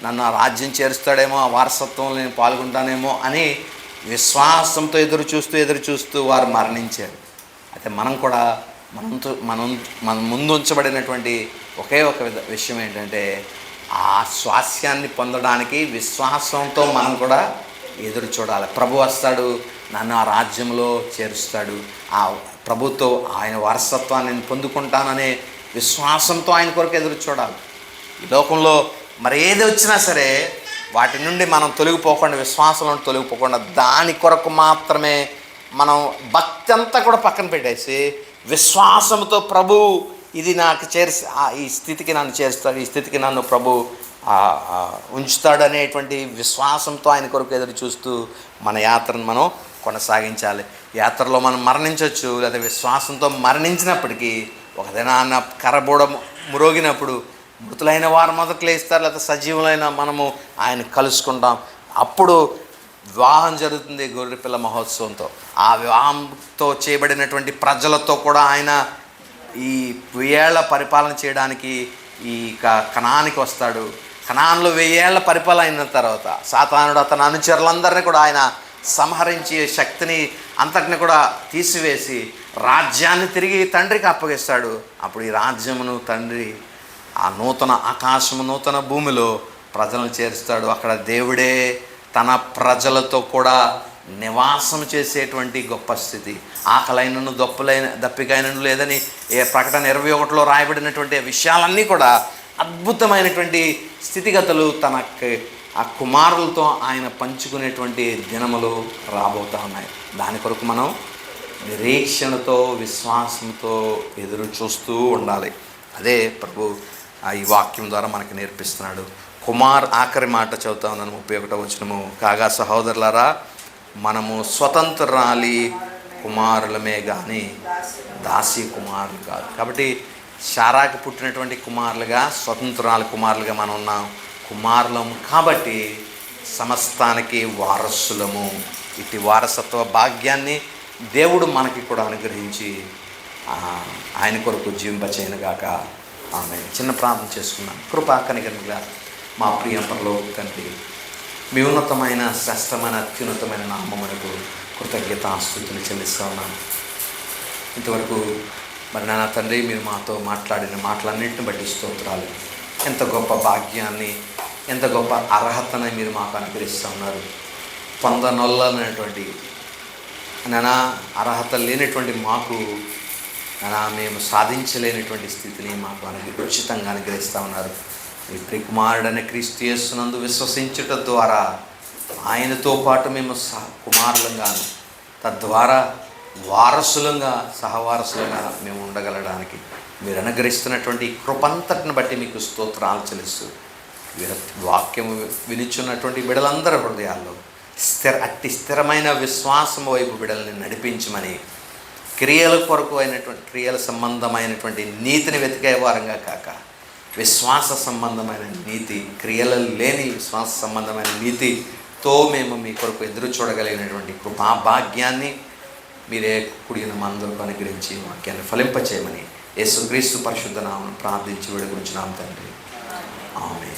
నన్ను ఆ రాజ్యం చేరుస్తాడేమో, ఆ వారసత్వంలో నేను పాల్గొంటానేమో అని విశ్వాసంతో ఎదురు చూస్తూ వారు మరణించారు. అయితే మనం కూడా మన ముందు ఉంచబడినటువంటి ఒకే ఒక విషయం ఏంటంటే, ఆ స్వాస్యాన్ని పొందడానికి విశ్వాసంతో మనం కూడా ఎదురు చూడాలి. ప్రభు వస్తాడు, నన్ను ఆ రాజ్యంలో చేరుస్తాడు, ఆ ప్రభుతో ఆయన వారసత్వాన్ని నేను పొందుకుంటాననే విశ్వాసంతో ఆయన కొరకు ఎదురు చూడాలి. ఈ లోకంలో మరి ఏది వచ్చినా సరే వాటి నుండి మనం తొలగిపోకుండా, విశ్వాసంలో తొలగిపోకుండా దాని కొరకు మాత్రమే మనం భక్తి అంతా కూడా పక్కన పెట్టేసి విశ్వాసంతో ప్రభు ఇది నాకు ఈ స్థితికి నన్ను చేరుస్తాడు, ఈ స్థితికి నన్ను ప్రభు ఉంచుతాడు అనేటువంటి విశ్వాసంతో ఆయన కొరకు ఎదురు చూస్తూ మన యాత్రను మనం కొనసాగించాలి. యాత్రలో మనం మరణించవచ్చు, లేదా విశ్వాసంతో మరణించినప్పటికీ ఒక దినాన్న కర్రబోడ మ్రోగినప్పుడు మృతులైన వారు మొదట లేస్తారు, లేదా సజీవులైన మనము ఆయన కలుసుకుంటాం. అప్పుడు వివాహం జరుగుతుంది గొర్రెపిల్ల మహోత్సవంతో. ఆ వివాహంతో చేయబడినటువంటి ప్రజలతో కూడా ఆయన ఈ 1000 ఏళ్ల పరిపాలన చేయడానికి ఈ కనానికి వస్తాడు. కనాన్లో 1000 ఏళ్ల పరిపాలన అయిన తర్వాత సాతానుడు అతని అనుచరులందరినీ కూడా ఆయన సంహరించి శక్తిని అంతటిని కూడా తీసివేసి రాజ్యాన్ని తిరిగి తండ్రికి అప్పగిస్తాడు. అప్పుడు ఈ రాజ్యమును తండ్రి ఆ నూతన ఆకాశము నూతన భూమిలో ప్రజలను చేరుస్తాడు. అక్కడ దేవుడే తన ప్రజలతో కూడా నివాసం చేసేటువంటి గొప్ప స్థితి. ఆకలైనను దప్పికైనను లేదని ప్రకటన 21లో రాయబడినటువంటి విషయాలన్నీ కూడా అద్భుతమైనటువంటి స్థితిగతులు తనకి ఆ కుమారులతో ఆయన పంచుకునేటువంటి దినములు రాబోతూ ఉన్నాయి. దాని కొరకు మనం నిరీక్షణతో విశ్వాసంతో ఎదురు చూస్తూ ఉండాలి. అదే ప్రభు ఈ వాక్యం ద్వారా మనకి నేర్పిస్తున్నాడు. ఆఖరి మాట చదువుతా ఉన్నాను, 31వ వచనము. కాగా సహోదరులారా, మనము స్వతంత్రాలి కుమారులమే కానీ దాసి కుమారులు కాదు. కాబట్టి శారాకి పుట్టినటువంటి కుమారులుగా, స్వతంత్రాల కుమారులుగా మనం ఉన్నాం, కుమారులము. కాబట్టి సమస్తానికి వారసులము. ఇటు వారసత్వ భాగ్యాన్ని దేవుడు మనకి కూడా అనుగ్రహించి ఆయన కొరకు జీవింపచేయనుగాక. ఆమె చిన్న ప్రార్థన చేసుకున్నాం. కృపా కనికరముగా మా ప్రియ పరలోక తండ్రి, మీ ఉన్నతమైన శ్రేష్టమైన అత్యున్నతమైన నామమునకు కృతజ్ఞతాస్తుతులు చెల్లిస్తూ ఉన్నాను. ఇంతవరకు మరి నాన్న తండ్రి, మీరు మాతో మాట్లాడిన మాటలన్నింటిని బట్టి స్తోత్రాలు. ఎంత గొప్ప భాగ్యాన్ని, ఎంత గొప్ప అర్హతని మీరు మాకు అనుగ్రహిస్తూ ఉన్నారు. పొందనొల్లనటువంటి నానా అర్హత లేనటువంటి మాకు మేము సాధించలేనటువంటి స్థితిని మాకు ఉచితంగా అనుగ్రహిస్తూ ఉన్నారు. మీ ప్రియకుమారుడైన క్రీస్తు యేసునందు విశ్వసించుట ద్వారా ఆయనతో పాటు మేము కుమారులంగాను, తద్వారా వారసులంగా, సహవారసులుగా మేము ఉండగలడానికి మీరు అనుగ్రహిస్తున్నటువంటి కృపంతటిని బట్టి మీకు స్తోత్రాలు చెల్లిస్తూ, వాక్యము వినిచున్నటువంటి బిడలందరి హృదయాల్లో అట్టి స్థిరమైన విశ్వాసం వైపు బిడల్ని నడిపించమని, క్రియల కొరకు అయినటువంటి క్రియల సంబంధమైనటువంటి నీతిని వెతికే వారంగా కాక, విశ్వాస సంబంధమైన నీతి, క్రియలు లేని విశ్వాస సంబంధమైన నీతితో మేము మీ కొరకు ఎదురు చూడగలిగినటువంటి కృపాభాగ్యాన్ని మీరే కూడిన మందరికి అనుగ్రహించి వాక్యాన్ని ఫలింపచేయమని యేసుక్రీస్తు పరిశుద్ధ నామమున ప్రార్థించి వేడుకొంచున్నాము తండ్రి. ఆమేన్.